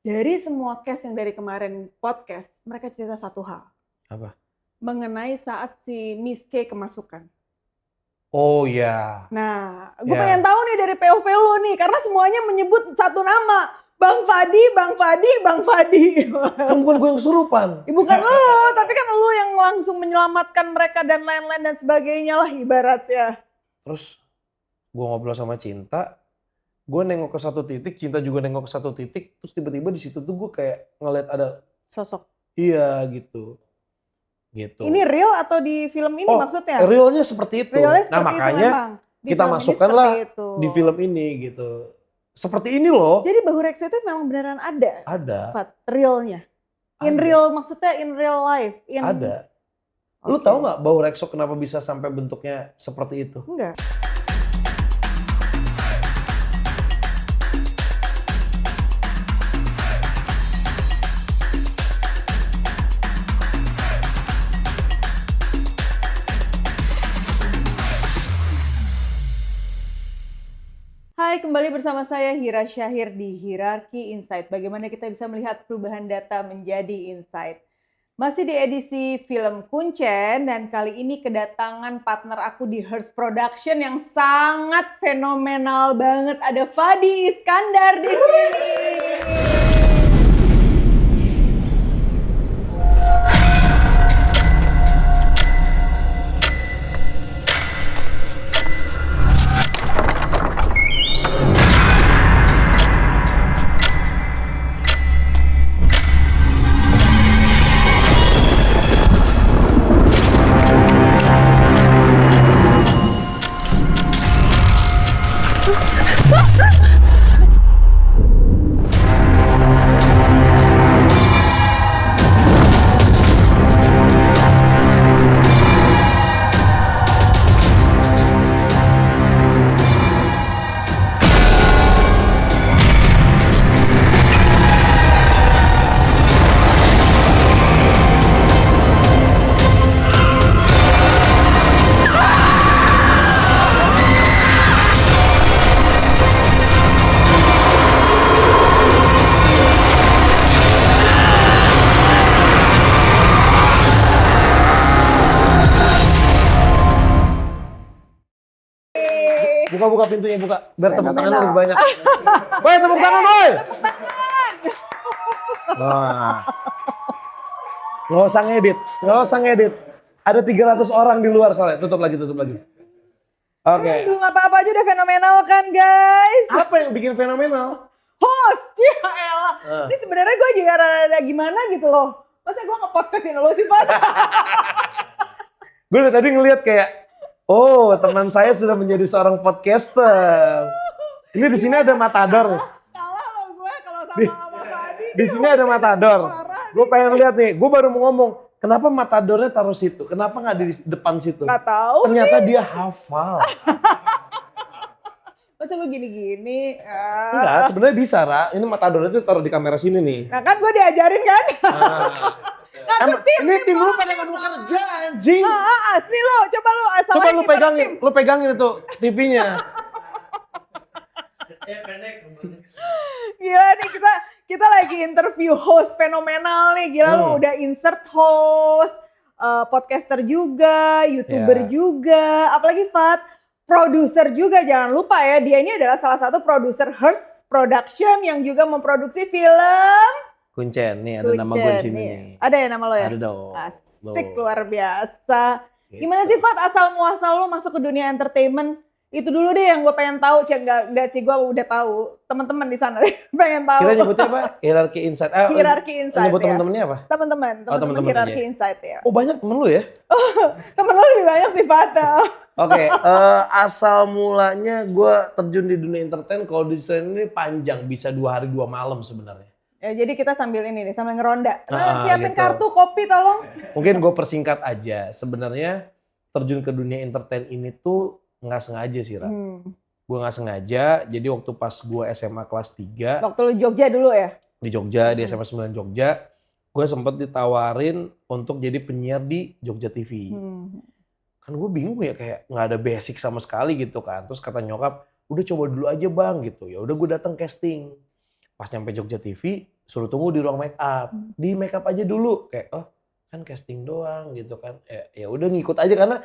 Dari semua case yang dari kemarin podcast, mereka cerita satu hal. Apa? Mengenai saat si Miss K kemasukan. Oh ya. Nah, gue Ya. pengen tahu nih dari POV lo nih, karena semuanya menyebut satu nama. Bang Fadi, Bang Fadi, Bang Fadi. Kan bukan gue yang kesurupan. Bukan lo, tapi kan lo yang langsung menyelamatkan mereka dan lain-lain dan sebagainya lah ibaratnya. Terus gue ngobrol sama Cinta, gue nengok ke satu titik, Cinta juga nengok ke satu titik, terus tiba-tiba di situ tuh gue kayak ngeliat ada Sosok. iya gitu. Gitu. Ini real atau di film ini maksudnya? Realnya seperti itu. Realnya Nah seperti makanya itu memang. Di kita film ini masukkanlah seperti itu. di film ini gitu. Seperti ini loh. Jadi Bahu Rekso itu memang beneran ada? Ada. Fat, realnya? In Ada. real, maksudnya in real life? Ada. Lu tahu nggak Bahu Rekso kenapa bisa sampai bentuknya seperti itu? Enggak. Hai, kembali bersama saya Hira Syahir di Hierarchy Insight. Bagaimana kita bisa melihat perubahan data menjadi insight. Masih di edisi film Kuncen dan kali ini kedatangan partner aku di Hearst Production yang sangat fenomenal banget. Ada Fadi Iskandar di sini. Buka pintunya, buka. Biar tepuk tangan lebih banyak. Woi, tepuk tangan, woi! Nah. Nggak usah ngedit. Ada 300 orang di luar soalnya. Tutup lagi. Oke. Belum apa-apa aja udah fenomenal kan guys. Apa yang bikin fenomenal? Host, ya elah. Ini sebenarnya gue juga rada gimana gitu loh. Masa gue nge-podcastin lo sih, Pak? Gue dari tadi ngeliat kayak, oh teman saya sudah menjadi seorang podcaster. Ini di sini ada Matador nih. Kalah lo gue kalau sama Fadi. Di sini ada Matador. Gue pengen lihat nih. Gue baru mau ngomong, kenapa Matadornya taruh situ? Kenapa nggak di depan situ? Nggak tahu. Ternyata dia hafal. Masa gue gini-gini? Enggak, sebenarnya bisa, Ra. Ini Matadornya tuh taruh di kamera sini nih. Nah kan gue diajarin kan? Ini tim lu pada nggak mau kerja, anjing. Asli lo, coba lo asal Coba lu pegangin itu TV-nya. Gila nih kita lagi interview host fenomenal nih. Gila lo udah insert host, podcaster juga, YouTuber juga, apalagi Fat, produser juga. Jangan lupa ya, dia ini adalah salah satu produser Hearst Production yang juga memproduksi film Kuncen, nih ada nama gue di sini nih. Ada ya nama lo ya? Ada dong. Asik, luar biasa. Gimana sih Fat asal muasal lo masuk ke dunia entertainment? Itu dulu deh yang gue pengen tahu. Enggak sih, gue udah tahu. Teman-teman di sana pengen tahu. Kita nyebutnya apa? Hierarchy Insight. Hierarchy Insight. Nyebut temen-temennya apa? Teman-teman Hierarchy Insight ya. Oh banyak temen lu ya? Temen lo lebih banyak sih Fat. Oke, asal mulanya gue terjun di dunia entertain kalau di sini panjang, bisa 2 hari 2 malam sebenarnya. Ya, jadi kita sambil ini nih, sambil ngeronda. Siapin gitu. kartu, kopi tolong. Mungkin gue persingkat aja. Sebenarnya terjun ke dunia entertain ini tuh nggak sengaja sih, Ra. Gue nggak sengaja. Jadi waktu pas gue SMA kelas 3. Waktu lu Jogja dulu ya? Di Jogja, di SMA 9 Jogja. Gue sempet ditawarin untuk jadi penyiar di Jogja TV. Kan gue bingung ya, kayak nggak ada basic sama sekali gitu kan. Terus kata nyokap, udah coba dulu aja bang gitu. Ya udah gue datang casting. Pas nyampe Jogja TV, suruh tunggu di ruang make up. Di make up aja dulu. Kayak, oh kan casting doang gitu kan. Ya udah ngikut aja karena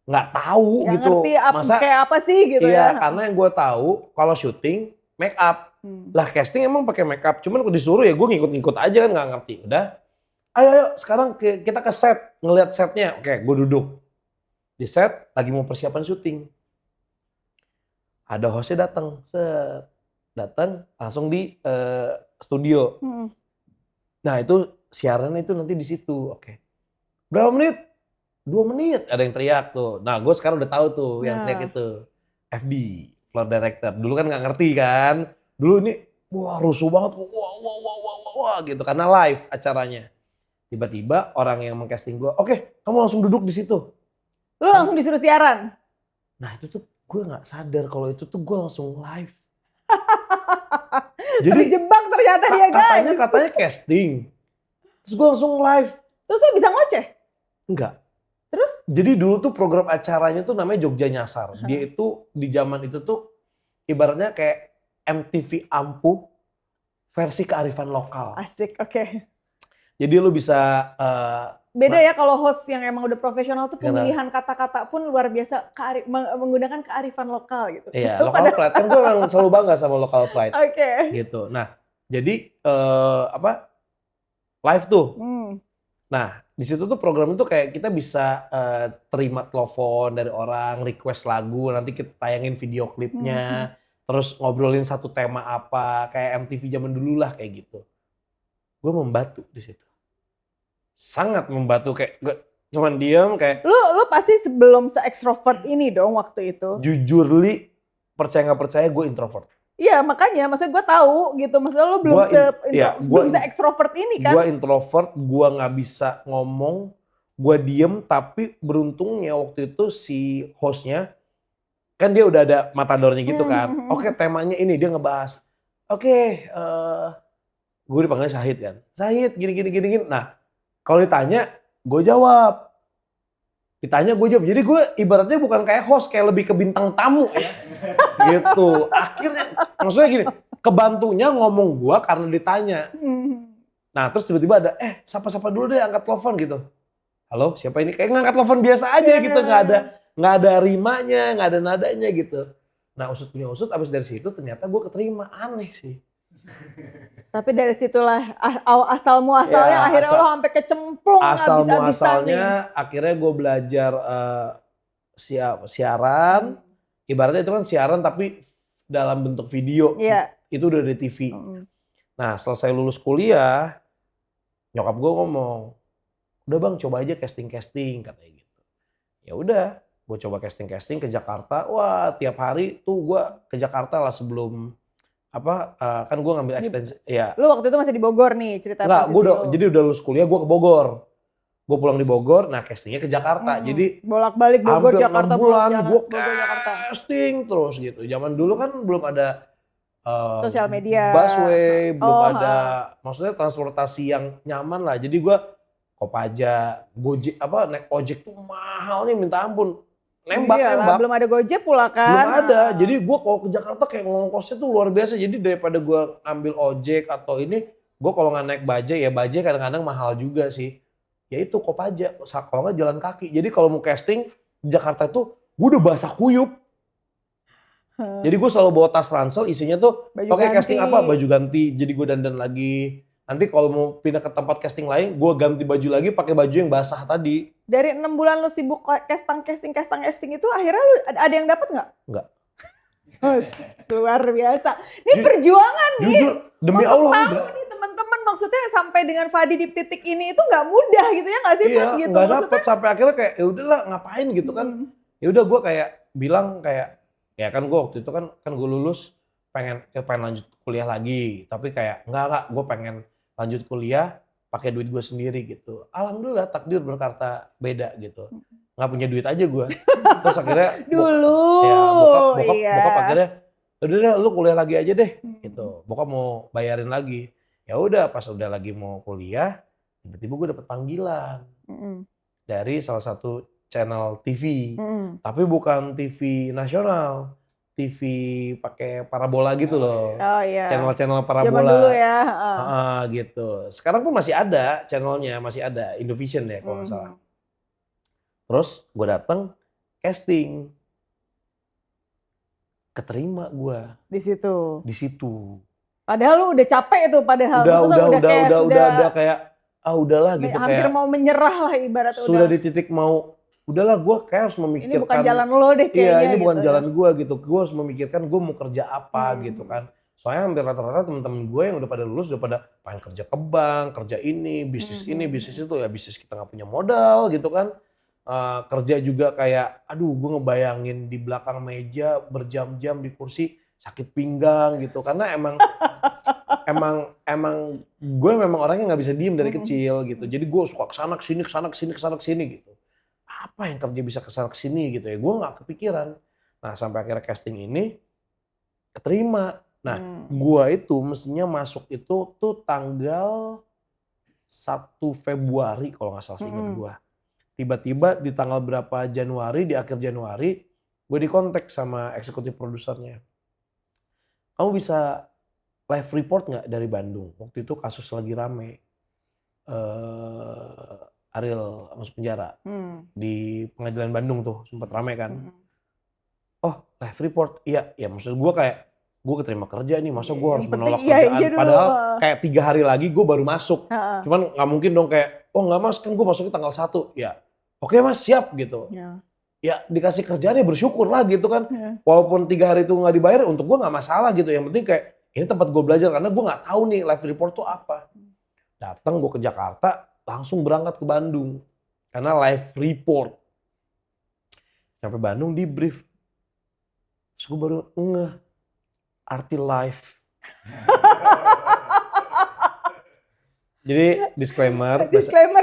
nggak tahu Nggak gitu. ngerti Masa kayak apa sih gitu iya, ya. karena yang gue tahu kalau syuting make up. Lah casting emang pakai make up. Cuman disuruh ya gue ngikut-ngikut aja kan nggak ngerti. Udah, ayo sekarang kita ke set. Ngeliat setnya. Oke, gue duduk. Di set lagi mau persiapan syuting. Ada hostnya datang. Datang langsung di studio. Nah itu siaran itu nanti di situ. Oke. Berapa menit? 2 menit. Ada yang teriak tuh. Nah gue sekarang udah tahu tuh yang teriak itu. FD, floor director. Dulu kan nggak ngerti kan. Dulu ini wah rusuh banget. Wah gitu. Karena live acaranya. Tiba-tiba orang yang meng-casting gue, oke kamu langsung duduk di situ. Lu langsung disuruh siaran? Nah itu tuh gue gak sadar kalau itu tuh gue langsung live. Jadi terjebak ternyata dia guys. Katanya casting. Terus gue langsung live. Terus lu bisa ngoceh? Enggak. Terus? Jadi dulu tuh program acaranya tuh namanya Jogja Nyasar. Dia itu di zaman itu tuh ibaratnya kayak MTV Ampuh versi kearifan lokal. Asik, oke. Jadi lu bisa beda ya kalau host yang emang udah profesional tuh pemilihan kata-kata pun luar biasa menggunakan kearifan lokal gitu. Iya, local pride. Kan gue memang selalu bangga sama local pride. Oke. Gitu. Nah, jadi live tuh. Nah, di situ tuh program itu kayak kita bisa terima telepon dari orang, request lagu, nanti kita tayangin video klipnya, terus ngobrolin satu tema apa, kayak MTV zaman dulu lah kayak gitu. Gue membantu di situ. Sangat membantu, kayak gue cuman diem kayak. Lu pasti sebelum se-extrovert ini dong waktu itu. Jujur Li, percaya nggak percaya gue introvert. Iya makanya, maksudnya gue tahu gitu, maksudnya lu belum se-extrovert ini kan. Gue introvert, gue nggak bisa ngomong, gue diem, tapi beruntungnya waktu itu si hostnya, kan dia udah ada matadornya gitu kan. Oke, temanya ini, dia ngebahas. Oke, gue dipanggilnya Syahid kan. Syahid, gini. Nah, kalau ditanya, gue jawab. Ditanya gue jawab. Jadi gue ibaratnya bukan kayak host, kayak lebih ke bintang tamu ya. Gitu. Akhirnya, maksudnya gini, kebantunya ngomong gue karena ditanya. Nah terus tiba-tiba ada, sapa-sapa dulu deh, angkat telepon gitu. Halo, siapa ini? Kayak ngangkat telepon biasa aja gitu, nggak ada rimanya, nggak ada nadanya gitu. Nah usut punya usut, abis dari situ ternyata gue keterima. Aneh sih. Tapi dari situlah asal muasalnya akhirnya lo sampai kecemplung Asal-muasalnya akhirnya gue belajar siaran. Ibaratnya itu kan siaran tapi dalam bentuk video. Itu udah dari TV. Nah selesai lulus kuliah, nyokap gue ngomong, udah bang coba aja casting katanya gitu. Ya udah, gue coba casting ke Jakarta. Wah tiap hari tuh gue ke Jakarta lah sebelum kan gue ngambil ekstensi. Ya. Lu waktu itu masih di Bogor nih cerita posisi lu. Jadi udah lulus kuliah gue ke Bogor. Gue pulang di Bogor, nah castingnya ke Jakarta. Jadi bolak-balik Bogor Jakarta bulan gue casting terus gitu. Zaman dulu kan belum ada sosial media, busway, belum ada, maksudnya transportasi yang nyaman lah. Jadi gue Kopaja, Gojek, naik ojek tuh mahalnya minta ampun. Nembak. Belum ada Gojek pula kan. Belum ada. Jadi gue kalau ke Jakarta kayak ngongkosnya tuh luar biasa. Jadi daripada gue ambil ojek atau ini, gue kalau nggak naik bajai, ya bajai kadang-kadang mahal juga sih. Ya itu Kopaja, kalau nggak jalan kaki. Jadi kalau mau casting di Jakarta itu, gue udah basah kuyup. Jadi gue selalu bawa tas ransel, isinya tuh pakai casting apa, baju ganti. Jadi gue dandan lagi. Nanti kalau mau pindah ke tempat casting lain, gue ganti baju lagi pakai baju yang basah tadi. Dari 6 bulan lu sibuk casting itu, akhirnya lu ada yang dapat nggak? Nggak. Luar biasa. Ini perjuangan nih. Jujur, demi Allah. Tahu nih teman-teman, maksudnya sampai dengan Fadi di titik ini itu nggak mudah gitu ya nggak sih? Iya, gitu, nggak dapet sampai akhirnya kayak ya udahlah ngapain gitu kan. Ya udah gue kayak bilang kayak ya kan gue waktu itu kan gue lulus pengen lanjut kuliah lagi, tapi kayak enggak gue pengen lanjut kuliah pakai duit gue sendiri gitu. Alhamdulillah takdir berkata beda gitu. Nggak punya duit aja gue. Terus akhirnya bokap akhirnya udah lu kuliah lagi aja deh gitu. Bokap mau bayarin lagi. Ya udah pas udah lagi mau kuliah, tiba-tiba gue dapet panggilan dari salah satu channel TV. Tapi bukan TV nasional, TV pakai parabola gitu loh. Oh iya. Channel-channel Zaman parabola. dulu ya. Heeh. Gitu. Sekarang pun masih ada channelnya, masih ada. Indovision ya kalau nggak salah. Terus gue datang casting. Keterima gue Di situ. di situ. Padahal lu udah capek tuh padahal. Udah Maksudnya kayak udahlah gitu, hampir kayak mau menyerah lah ibaratnya sudah udah. di titik mau udahlah gue kayak harus Ini memikirkan. bukan jalan lo deh Iya, kayaknya ini bukan gitu jalan gue gitu. Gue harus memikirkan gue mau kerja apa gitu kan. Soalnya hampir rata-rata teman-teman gue yang udah pada lulus udah pada pengen kerja ke bank, kerja ini, bisnis itu ya bisnis kita nggak punya modal gitu kan. Kerja juga kayak aduh gue ngebayangin di belakang meja berjam-jam di kursi sakit pinggang gitu karena emang gue memang orangnya nggak bisa diem dari kecil gitu. Jadi gue suka kesana kesini gitu. Apa yang kerja bisa kesana kesini gitu ya, gue nggak kepikiran. Nah sampai akhirnya casting ini keterima. Nah gue itu mestinya masuk itu tuh tanggal 1 Februari kalau nggak salah seingat gue. Tiba-tiba di tanggal berapa Januari, di akhir Januari gue dikontak sama eksekutif produsernya. Kamu bisa live report nggak dari Bandung? Waktu itu kasus lagi rame. Ariel masuk penjara di pengadilan Bandung tuh sempat rame kan. Oh live report, iya maksud gue kayak gue keterima kerja nih, masa gue harus menolak kerjaan padahal kayak 3 hari lagi gue baru masuk. Cuman nggak mungkin dong kayak oh nggak mas kan gue masuknya tanggal 1 ya. Oke mas siap gitu. Ya dikasih kerjaan ya bersyukur lah gitu kan. Walaupun 3 hari itu nggak dibayar untuk gue nggak masalah gitu. Yang penting kayak ini tempat gue belajar karena gue nggak tahu nih live report tuh apa. Datang gue ke Jakarta langsung berangkat ke Bandung karena live report. Sampai Bandung di brief. Terus gue baru ngeh arti live. Jadi disclaimer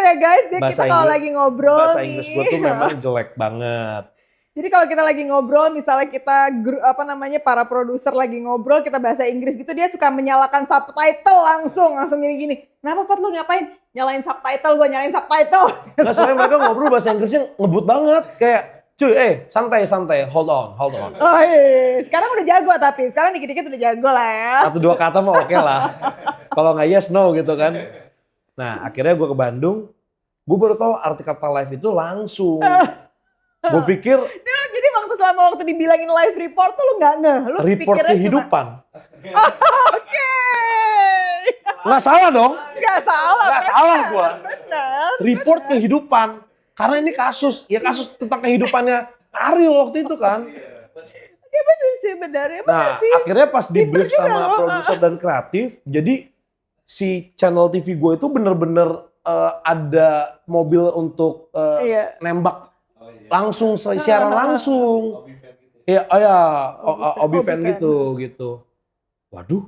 ya guys, kita kalau lagi ngobrol bahasa Inggris gue tuh memang jelek banget. Jadi kalau kita lagi ngobrol, misalnya kita para produser lagi ngobrol, kita bahasa Inggris gitu, dia suka menyalakan subtitle langsung gini-gini. Kenapa Pat lu ngapain? Nyalain subtitle, gue nyalain subtitle. Nggak, soalnya mereka ngobrol bahasa Inggrisnya ngebut banget, kayak cuy, santai, hold on. Oh iya, sekarang udah jago tapi, sekarang dikit-dikit udah jago lah ya. 1-2 kata mah oke lah. Kalau nggak yes, no gitu kan. Nah akhirnya gue ke Bandung, gue baru tahu arti kata live itu langsung. Gue pikir. Jadi selama waktu dibilangin live report tuh lu nggak ngeh. Lu report kehidupan. Oke. Nggak salah dong. Nggak salah gue. Benar. Report kehidupan. Karena ini kasus tentang kehidupannya Ariel waktu itu kan. Ya benar sih, Nah akhirnya pas di brief sama produser dan kreatif, jadi si channel TV gue itu bener-bener ada mobil untuk nembak langsung siaran langsung. Iya, Obi fan gitu. Waduh.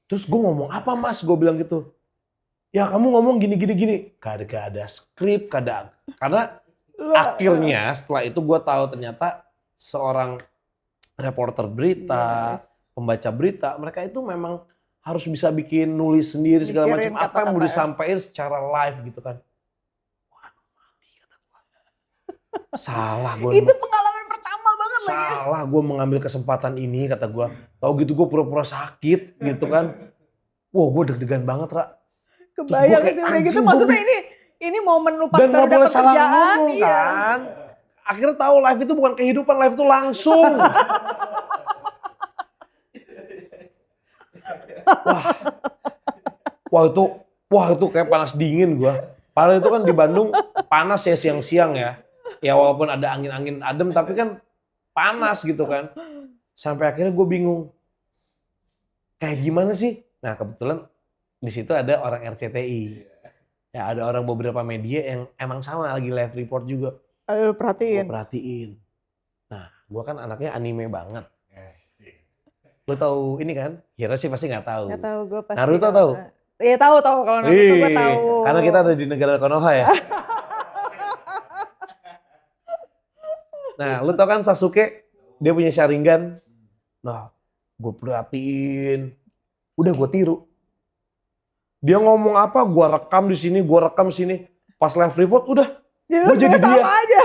Terus gue ngomong apa mas? Gue bilang gitu. Ya kamu ngomong gini. Gak ada skrip, karena akhirnya setelah itu gue tahu ternyata seorang reporter berita, pembaca berita, mereka itu memang harus bisa bikin nulis sendiri segala macam apa yang mau disampaikan secara live gitu kan. Waduh mati kata gue. Salah gue. Itu pengalaman pertama banget lagi. Salah gue mengambil kesempatan ini kata gue. Tahu gitu gue pura-pura sakit gitu kan. Wah gue deg-degan banget Ra. Kebayang sih udah gitu maksudnya ini momen lupa baru dapat kerjaan. Kan. Akhirnya tahu live itu bukan kehidupan, live itu langsung. Wah itu kayak panas dingin gua. Padahal itu kan di Bandung panas ya siang-siang ya. Ya walaupun ada angin-angin adem tapi kan panas gitu kan. Sampai akhirnya gue bingung. Kayak gimana sih? Nah kebetulan di situ ada orang RCTI. Ya ada orang beberapa media yang emang sama lagi live report juga. Lu perhatiin. Gue perhatiin. Nah gue kan anaknya anime banget. Lu tahu ini kan? Hira sih pasti nggak tahu. Nggak tahu, gue pasti. Naruto tahu? Iya tahu kalau Naruto gue tahu. Karena kita ada di negara Konoha ya. Nah, lu tau kan Sasuke dia punya Sharingan. Nah, gue perhatiin. Udah gue tiru. Dia ngomong apa, gue rekam di sini, gue rekam sini. Pas live report udah. Gue jadi dia. Aja.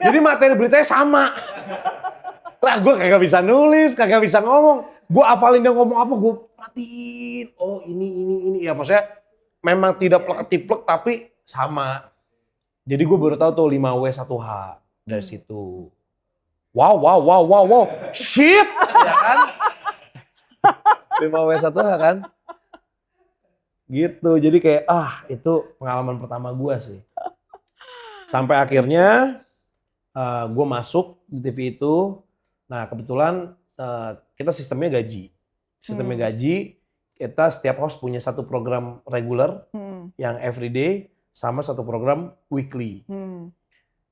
Jadi materi beritanya sama. Lah gue kagak bisa nulis, kagak bisa ngomong. Gue hafalin dia ngomong apa, gue perhatiin. Oh ini. Ya maksudnya memang tidak plek-tiplek tapi sama. Jadi gue baru tahu tuh 5W1H dari situ. Wow. Shit! Ya kan? 5W1H kan? Gitu. Jadi kayak itu pengalaman pertama gue sih. Sampai akhirnya gue masuk di TV itu. Nah kebetulan kita sistemnya gaji. Kita setiap host punya satu program reguler yang everyday sama satu program weekly.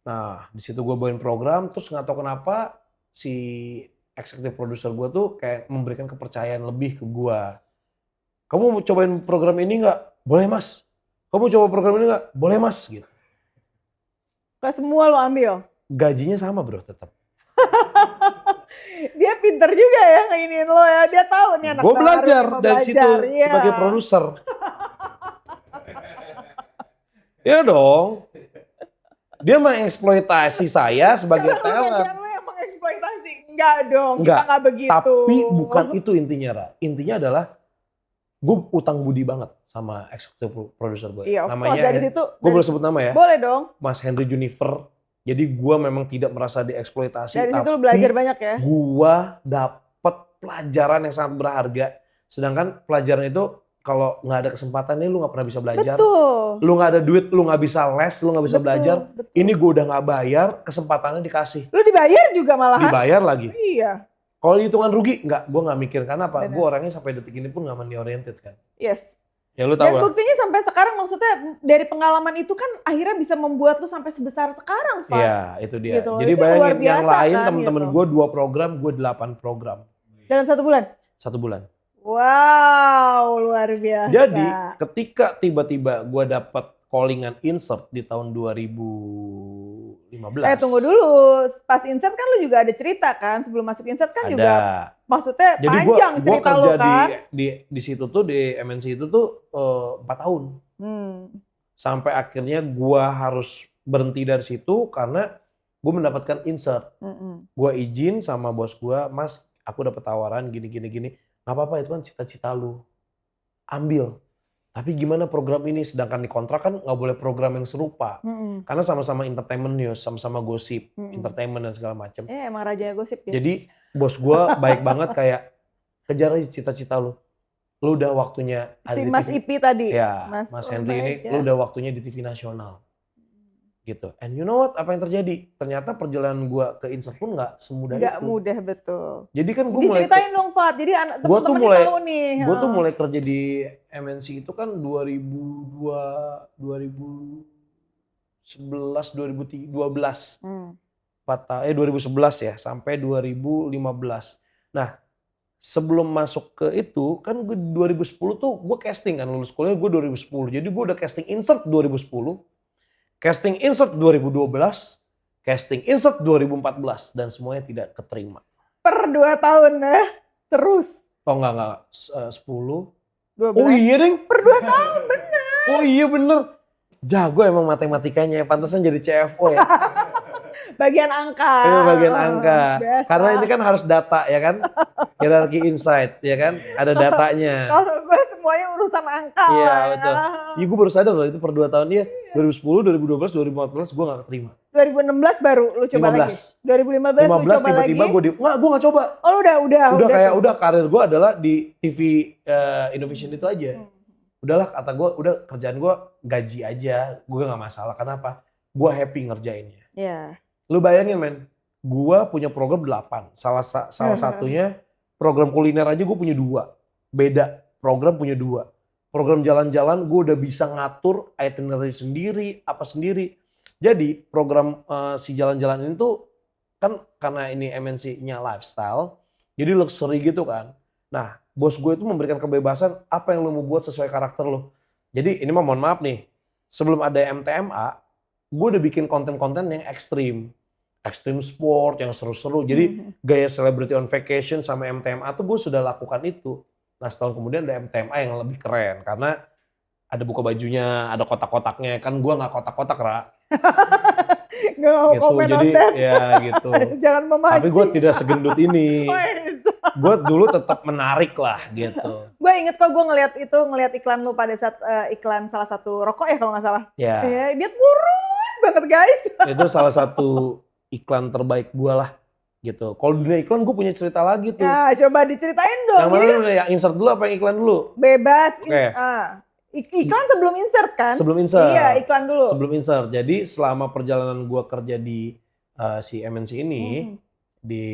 Nah di situ gue bawain program, terus nggak tahu kenapa si executive producer gue tuh kayak memberikan kepercayaan lebih ke gue. Kamu mau cobain program ini nggak? Boleh mas. Kamu coba program ini nggak? Boleh mas. Gitu. Gak semua lo ambil? Gajinya sama bro tetap. Dia pinter juga ya ngeiniin lo ya. Dia tahu nih anak Gue belajar dari situ iya. sebagai produser. Iya dong. Dia mengeksploitasi saya sebagai talent. Lo yang mengeksploitasi. Enggak dong, Enggak, kita nggak begitu. Tapi bukan itu intinya, Ra. Intinya adalah gue utang budi banget sama eksekutif produser gue. Iya, namanya dari situ. Gue boleh sebut nama ya? Boleh dong. Mas Henry Junifer. Jadi gue memang tidak merasa dieksploitasi. Dari situ lo belajar banyak ya? Gue dapet pelajaran yang sangat berharga. Sedangkan pelajaran itu kalau nggak ada kesempatannya lu nggak pernah bisa belajar. Betul. Lu nggak ada duit, lu nggak bisa les, lu nggak bisa belajar. Betul. Ini gue udah nggak bayar, kesempatannya dikasih. Lu dibayar juga malahan? Dibayar lagi. Iya. Kalau hitungan rugi, gue nggak mikir. Karena apa? Gue orangnya sampai detik ini pun nggak money oriented kan. Yes. Ya lu tahu Dan buktinya sampai sekarang, maksudnya dari pengalaman itu kan akhirnya bisa membuat lu sampai sebesar sekarang, Pak. Iya, itu dia. Gitu. Jadi itu bayangin biasa, yang lain kan, temen-temen gitu. gue 2 program, gue 8 program. Dalam 1 bulan? 1 bulan. Wow, luar biasa. Jadi ketika tiba-tiba gue dapat callingan insert di tahun 2015. Tunggu dulu. Pas insert kan lu juga ada cerita kan? Sebelum masuk insert kan juga maksudnya jadi panjang cerita lu kan? Di situ tuh, di MNC itu tuh 4 tahun. Sampai akhirnya gue harus berhenti dari situ karena gue mendapatkan insert. Gue izin sama bos gue, mas aku dapat tawaran gini. Gak apa-apa, itu kan cita-cita lu. Ambil. Tapi gimana program ini? Sedangkan di kontrak kan gak boleh program yang serupa. Karena sama-sama entertainment news, sama-sama gosip, entertainment dan segala macam. Emang rajanya gosip ya. Jadi bos gue baik banget kayak kejar aja cita-cita lu. Lu udah waktunya ada si di Mas TV. Ipi tadi. Ya, Mas Henry ini lu udah waktunya di TV nasional. Gitu. And you know what? Apa yang terjadi? Ternyata perjalanan gue ke insert pun gak semudah itu. Gak mudah, betul. Jadi kan gue mulai... Diceritain dong, Fat. Jadi temen-temen tahu nih. Gue tuh mulai kerja di MNC itu kan 2012 2011 ya sampai 2015. Nah sebelum masuk ke itu kan gue 2010 tuh gue casting kan, lulus kuliah gue 2010. Jadi gue udah casting insert 2010, casting insert 2012, casting insert 2014 dan semuanya tidak keterima. Per 2 tahun ya? Terus? Oh enggak 10. 12. Oh iya deng. Per 2 tahun bener. Oh iya bener. Jago emang matematikanya, pantesan jadi CFO ya. Bagian angka. Bagian angka. Biasa. Karena ini kan harus data ya kan. Hierarki insight ya kan. Ada datanya. Kalau gue semuanya urusan angka. Iya betul. Iya gue baru sadar loh itu per 2 tahun dia. 2010, 2012, 2014 gue gak keterima. 2016 baru lu coba 15. lagi? 2015 lu coba tiba-tiba lagi? gue gak coba. Oh udah Karir gue adalah di TV Innovation itu aja. Udahlah kata gue, udah kerjaan gue gaji aja, gue gak masalah. Kenapa? Gue happy ngerjainnya. Iya. Lu bayangin men, gue punya program 8. Salah satunya program kuliner aja gue punya 2. Beda, program punya 2. Program jalan-jalan gue udah bisa ngatur itinerary sendiri, apa sendiri. Jadi program si jalan-jalan ini tuh kan karena ini MNC-nya lifestyle, jadi luxury gitu kan. Nah, bos gue itu memberikan kebebasan apa yang lo mau buat sesuai karakter lo. Jadi ini mah mohon maaf nih, sebelum ada MTMA, gue udah bikin konten-konten yang ekstrim. Ekstrim sport, yang seru-seru. Jadi gaya celebrity on vacation sama MTMA tuh gue sudah lakukan itu. Nah setahun kemudian ada MTMA yang lebih keren. Karena ada buka bajunya, ada kotak-kotaknya. Kan gue nggak kotak-kotak, Ra. Nggak mau Gitu, komen on jadi that. ya gitu. Jangan memancing. Tapi gue tidak segendut ini. Wes. Gue dulu tetap menarik lah gitu. Gue inget kok gue ngeliat iklan lu pada saat iklan salah satu rokok ya kalau nggak salah. Ya, Dia kurus banget guys. itu salah satu iklan terbaik gue lah gitu. Kalau dunia iklan gue punya cerita lagi tuh. Ya coba diceritain dong. Yang mana Jadi dulu, yang insert dulu apa yang iklan dulu? bebas. Oke. Iklan sebelum insert kan? Sebelum insert. Iya iklan dulu. Sebelum insert. Jadi selama perjalanan gue kerja di si MNC ini, di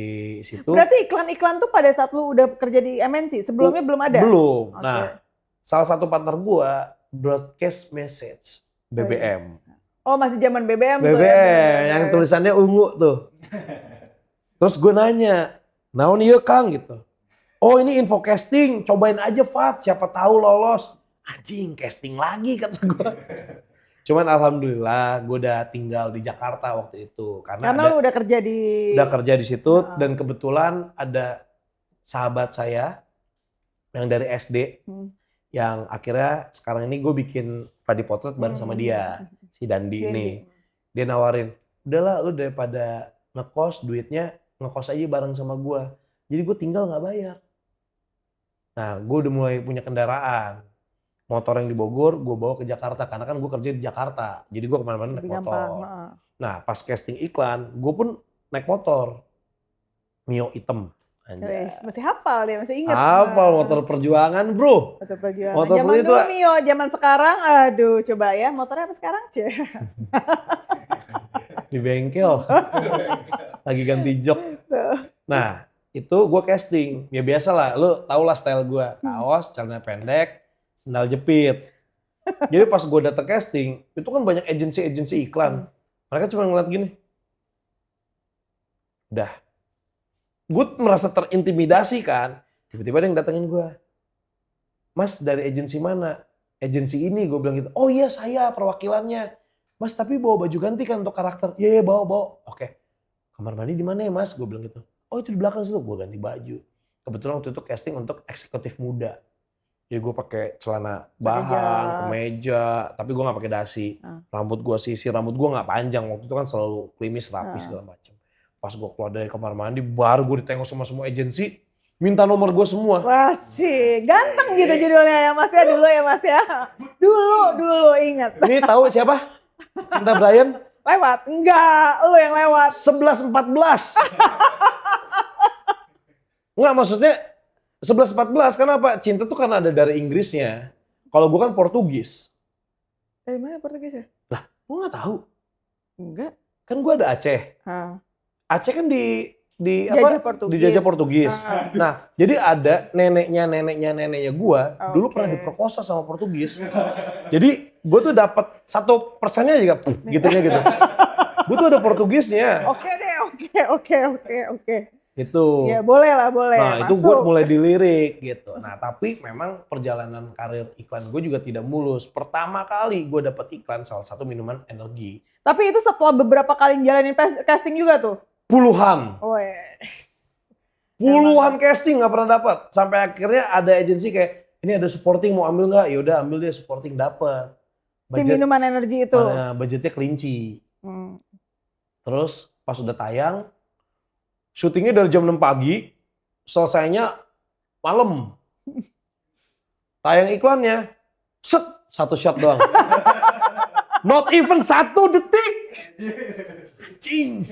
situ. Berarti iklan-iklan tuh pada saat lu udah kerja di MNC, sebelumnya belum ada? Belum. Oke. Nah, salah satu partner gue broadcast message BBM. Oh masih zaman BBM, tuh ya? BBM yang tulisannya ungu tuh. Terus gue nanya, naon ieu Kang gitu. Oh ini info casting, cobain aja Fat, siapa tahu lolos. Anjing, casting lagi kata gue. Cuman alhamdulillah gue udah tinggal di Jakarta waktu itu. Karena lu udah kerja di... Udah kerja di situ dan kebetulan ada sahabat saya yang dari SD. Yang akhirnya sekarang ini gue bikin Fadi Potret bareng sama dia. Si Dandi ini. Dia nawarin, udahlah lu daripada ngekos duitnya, ngekos aja bareng sama gue. Jadi gue tinggal gak bayar. Nah gue udah mulai punya kendaraan. Motor yang di Bogor gue bawa ke Jakarta karena kan gue kerja di Jakarta. Jadi gue kemana-mana naik motor. Nah pas casting iklan gue pun naik motor. Mio hitam. Masih hafal dia, masih ingat. Hafal motor perjuangan bro. Motor perjuangan. Motor Zaman itu dulu Mio, zaman sekarang aduh coba ya motornya apa sekarang Ceh? di bengkel. Lagi ganti jok. Nah itu gue casting. Ya biasa lah, lu tau lah style gue. Kaos, celana pendek, sendal jepit. Jadi pas gue datang casting, itu kan banyak agensi iklan. Mereka cuma ngeliat gini. Udah. Gue merasa terintimidasi kan. Tiba-tiba ada yang datengin gue. Mas dari agensi mana? Agensi ini, gue bilang gitu. Oh iya saya perwakilannya. Mas tapi bawa baju ganti kan untuk karakter? Iya bawa. Oke. Kamar mandi di mana ya mas? Gue bilang gitu. Oh itu di belakang situ. Gue ganti baju. Kebetulan waktu itu casting untuk eksekutif muda. Jadi gue pakai celana bahan, kemeja, tapi gue nggak pakai dasi. Rambut gue sisir, rambut gue nggak panjang. Waktu itu kan selalu klimis, rapi segala macam. Pas gue keluar dari kamar mandi, baru gue ditengok sama semua agensi, minta nomor gue semua. Wah sih, ganteng gitu judulnya ya mas ya dulu ya mas ya. Dulu ingat. Ini tahu siapa? Cinta Brian? Lewat? Enggak, lu yang lewat. 11-14. Enggak maksudnya 11-14 kenapa? Cinta tuh karena ada dari Inggrisnya. Kalau gue kan Portugis. Dari mana Portugis ya? Lah, gue nggak tahu. Enggak. Kan gue ada Aceh. Aceh kan dijajah Portugis. Nah, jadi ada neneknya gue dulu pernah diperkosa sama Portugis. Jadi gue tuh dapat 1%-nya juga gitunya gitu. Gue tuh ada Portugisnya. Oke deh, oke. Gitu. Ya boleh lah, boleh. Nah itu gue mulai dilirik gitu. Nah tapi memang perjalanan karir iklan gue juga tidak mulus. Pertama kali gue dapet iklan salah satu minuman energi. Tapi itu setelah beberapa kali jalanin casting juga tuh? Puluhan. Puluhan Emang. casting gak pernah dapat. Sampai akhirnya ada agensi kayak, ini ada supporting mau ambil gak? Yaudah ambil dia supporting dapet. Si minuman energi itu? Budgetnya kelinci. Terus pas udah tayang, syutingnya dari jam 6 pagi, selesainya malam. Tayang iklannya, set, 1 shot doang. Not even 1 detik. Anjing.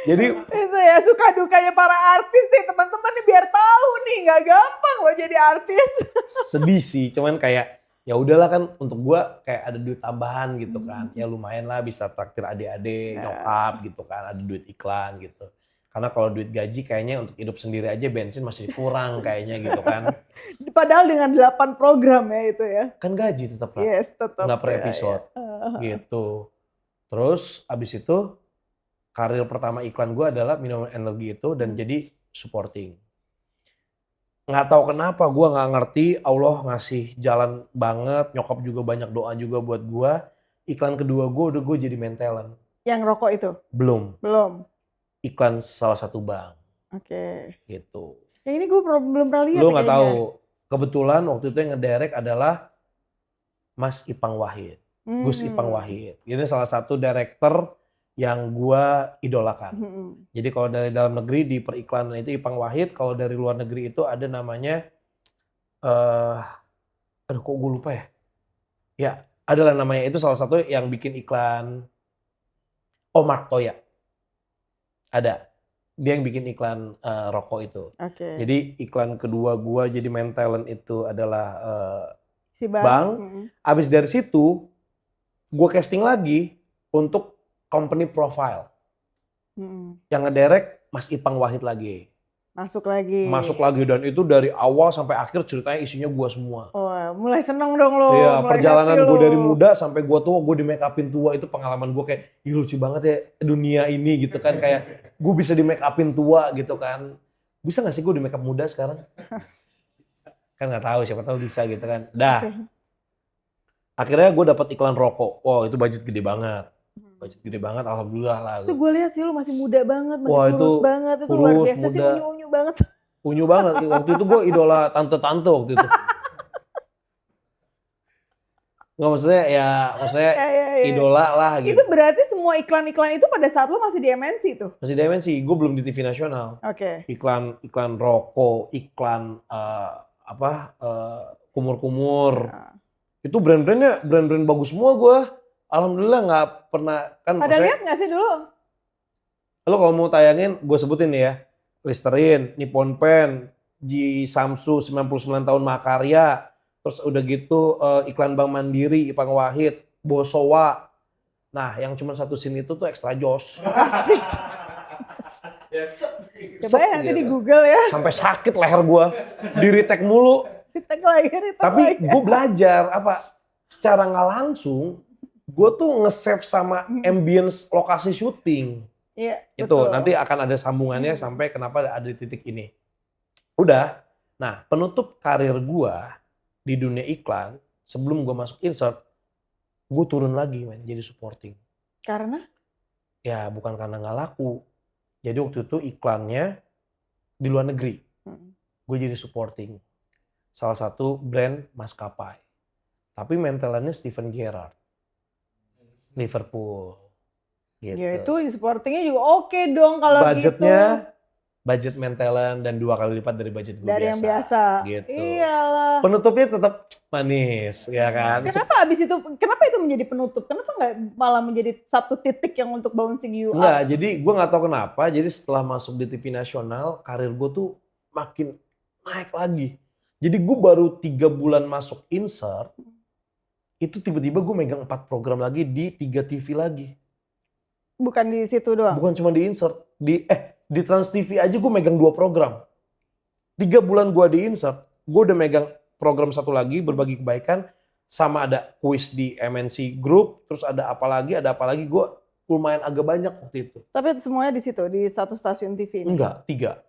Jadi itu ya suka dukanya para artis nih teman-teman nih biar tahu nih nggak gampang loh jadi artis. Sedih sih, cuman kayak ya udahlah kan untuk gua kayak ada duit tambahan gitu kan. Ya lumayan lah bisa traktir adik-adik, nyokap gitu kan, ada duit iklan gitu. Karena kalau duit gaji kayaknya untuk hidup sendiri aja bensin masih kurang kayaknya gitu kan. Padahal dengan 8 program ya itu ya. Kan gaji tetap lah. Yes, tetap. Nggak per episode. Gitu. Terus abis itu karir pertama iklan gue adalah minuman energi itu dan jadi supporting. Nggak tahu kenapa gue nggak ngerti Allah ngasih jalan banget. Nyokap juga banyak doa juga buat gue. Iklan kedua gue udah gue jadi main talent. Yang rokok itu? Belum. Iklan salah satu bank. Oke. Gitu. Yang ini gue belum pernah lihat. Lu nggak tahu. kebetulan waktu itu yang ngedirect adalah Mas Ipang Wahid. Gus Ipang Wahid. Ini salah satu director yang gua idolakan. Jadi kalau dari dalam negeri di periklanan itu Ipang Wahid, kalau dari luar negeri itu ada namanya aduh kok gue lupa ya. Ya, adalah namanya itu salah satu yang bikin iklan Mark Toya. Ada. Dia yang bikin iklan rokok itu. Oke. Jadi iklan kedua gua jadi main talent itu adalah Si Bang. Abis dari situ gue casting lagi untuk company profile. Yang ngedirect Mas Ipang Wahid lagi. Masuk lagi. Masuk lagi dan itu dari awal sampai akhir ceritanya isinya gue semua. Oh, mulai seneng dong lo. Iya, mulai perjalanan happy gue lo. dari muda sampai gue tua, gue di make upin tua itu pengalaman gue kayak, ih lucu banget ya dunia ini gitu kan, kayak gue bisa di make upin tua gitu kan. Bisa gak sih gue di make up muda sekarang? Kan gak tahu, siapa tahu bisa gitu kan. Dah. Akhirnya gue dapat iklan rokok. Wow, itu budget gede banget. Budget gede banget, alhamdulillah lah. Itu gue lihat sih lu masih muda banget, masih Wah, kurus itu banget. Itu luar kurus, biasa sih, muda. unyu-unyu banget. Unyu banget. Waktu itu gue idola tante-tante waktu itu. Nggak, maksudnya Ya. idola lah gitu. Itu berarti semua iklan-iklan itu pada saat lu masih di MNC tuh? Masih di MNC, gue belum di TV nasional. Oke. Iklan rokok, iklan kumur-kumur. Itu brand-brandnya brand-brand bagus semua gue. Alhamdulillah nggak pernah kan. Pada lihat nggak sih dulu? Lo kalau mau tayangin, gue sebutin nih ya. Listerine, Nippon Pen, Samsu 99 tahun Makarya. Terus udah gitu iklan Bank Mandiri, Ipang Wahid, Bosowa. Nah yang cuma satu scene itu tuh Extra Joss. Asik. Coba ya nanti di Google ya. Sampai sakit leher gue. Di retake mulu. Retake lagi. Tapi gue belajar secara nggak langsung, gue tuh nge-save sama ambience lokasi syuting. Iya, Itu betul. nanti akan ada sambungannya sampai kenapa ada di titik ini. Udah. Nah, penutup karir gue di dunia iklan, sebelum gue masuk insert, gue turun lagi jadi supporting. Karena? Ya bukan karena nggak laku. Jadi waktu itu iklannya di luar negeri. Gue jadi supporting. Salah satu brand maskapai. Tapi mentalnya Steven Gerrard. Liverpool. Gitu. Ya itu supportingnya juga oke dong kalau budgetnya, gitu. Budget mentalnya dan 2 kali lipat dari budget gue dari biasa. yang biasa. Gitu. Iyalah. Penutupnya tetap manis, ya kan? Kenapa itu menjadi penutup? Kenapa nggak malah menjadi satu titik yang untuk bouncing you up? Enggak, jadi gue nggak tahu kenapa. Jadi setelah masuk di TV nasional, karir gue tuh makin naik lagi. Jadi gue baru 3 bulan masuk insert, itu tiba-tiba gue megang 4 program lagi di 3 TV lagi. Bukan di situ doang? Bukan cuma di insert, di Trans TV aja gue megang 2 program. 3 bulan gue di insert, gue udah megang program satu lagi, Berbagi Kebaikan, sama ada kuis di MNC Group, terus ada apa lagi, gue lumayan agak banyak waktu itu. Tapi semuanya di situ, di satu stasiun TV ini? Enggak, 3.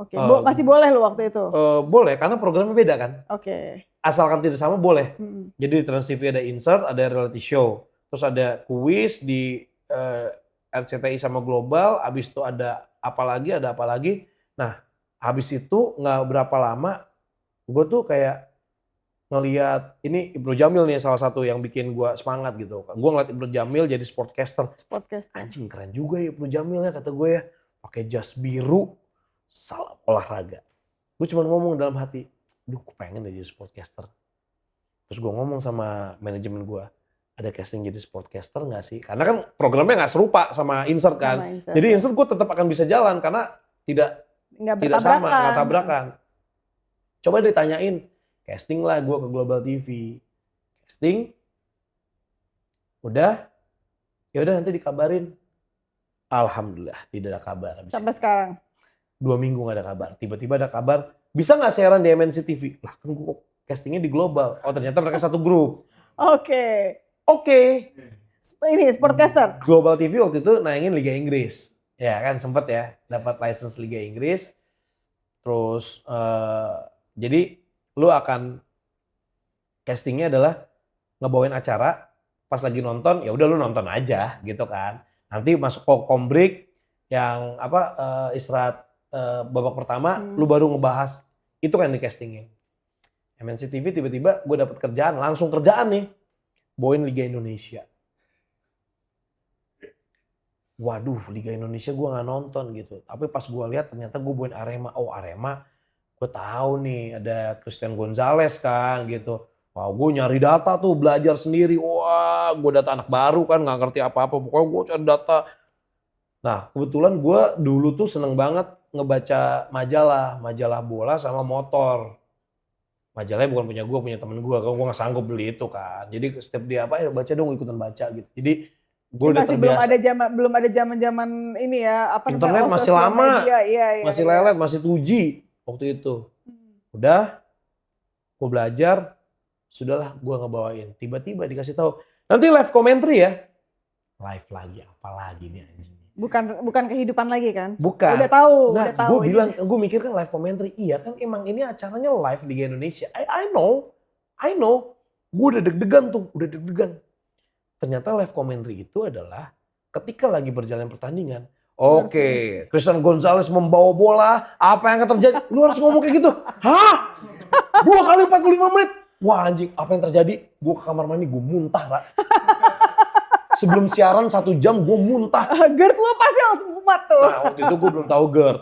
Oke, masih boleh lo waktu itu? Boleh, karena programnya beda kan. Oke. Asalkan tidak sama boleh. Jadi di Trans TV ada insert, ada reality show. Terus ada kuis di RCTI sama Global, habis itu ada apa lagi. Nah, habis itu nggak berapa lama, gue tuh kayak ngelihat ini Ibnu Jamil nih salah satu yang bikin gue semangat gitu. Gue ngeliat Ibnu Jamil jadi sportcaster. Anjing keren juga ya Ibnu Jamil ya kata gue ya. Pakai jas biru, salam olahraga. Gue cuma ngomong dalam hati, duh gue pengen jadi sportcaster. Terus gue ngomong sama manajemen gue, ada casting jadi sportcaster nggak sih? Karena kan programnya nggak serupa sama insert kan. Jadi insert gue tetap akan bisa jalan karena tidak sama, nggak tabrakan. Coba ditanyain, casting lah gue ke Global TV. Casting, udah, ya udah nanti dikabarin. Alhamdulillah tidak ada kabar. Sampai sekarang? 2 minggu nggak ada kabar. Tiba-tiba ada kabar, bisa nggak siaran di MNC TV? Lah kan gue castingnya di Global. Oh ternyata mereka satu grup. Oke. Ini sportcaster. Global TV waktu itu nayangin Liga Inggris. Ya kan sempet ya dapat license Liga Inggris. Terus jadi lu akan castingnya adalah ngebawain acara pas lagi nonton, ya udah lu nonton aja gitu kan. Nanti masuk kom break yang istirahat babak pertama, lu baru ngebahas itu kan di castingin. MNC TV tiba-tiba gue dapet kerjaan, langsung kerjaan nih. Bawain Liga Indonesia. Waduh, Liga Indonesia gue nggak nonton gitu. Tapi pas gue lihat ternyata gue bawain Arema. Oh Arema, gue tahu nih ada Christian Gonzalez kan gitu. Wah gue nyari data tuh, belajar sendiri. Wah gue data anak baru kan, nggak ngerti apa-apa. Pokoknya gue cari data. Nah kebetulan gue dulu tuh seneng banget ngebaca majalah bola sama motor. Majalahnya bukan punya gue, punya temen gue. Kalau gue nggak sanggup beli itu kan. Jadi setiap dia apa ya baca dong, ikutan baca gitu. Jadi gue udah Masih terbiasa. belum ada zaman ini ya, apa Internet namanya, masih sosial lama, media. Iya, masih iya. lelet, masih 2G waktu itu. Udah, gue belajar, sudahlah gue ngebawain. Tiba-tiba dikasih tahu, nanti live commentary ya. Live lagi, apa lagi nih anjing. Bukan kehidupan lagi kan? Bukan. Udah tahu, Nggak, udah tahu. gue bilang, gue mikir kan live commentary. Iya kan emang ini acaranya live di Indonesia. I know. Gue udah deg-degan tuh, Ternyata live commentary itu adalah ketika lagi berjalan pertandingan. Oke, Christian Gonzalez membawa bola, apa yang akan terjadi? Lu harus ngomong kayak gitu. Hah? 2 kali 45 menit. Wah anjing, apa yang terjadi? Gue ke kamar mandi, gue muntah, Ra. Sebelum siaran 1 jam gue muntah. Gerd lo pasti langsung kumat tuh. Nah waktu itu gue belum tahu GERD.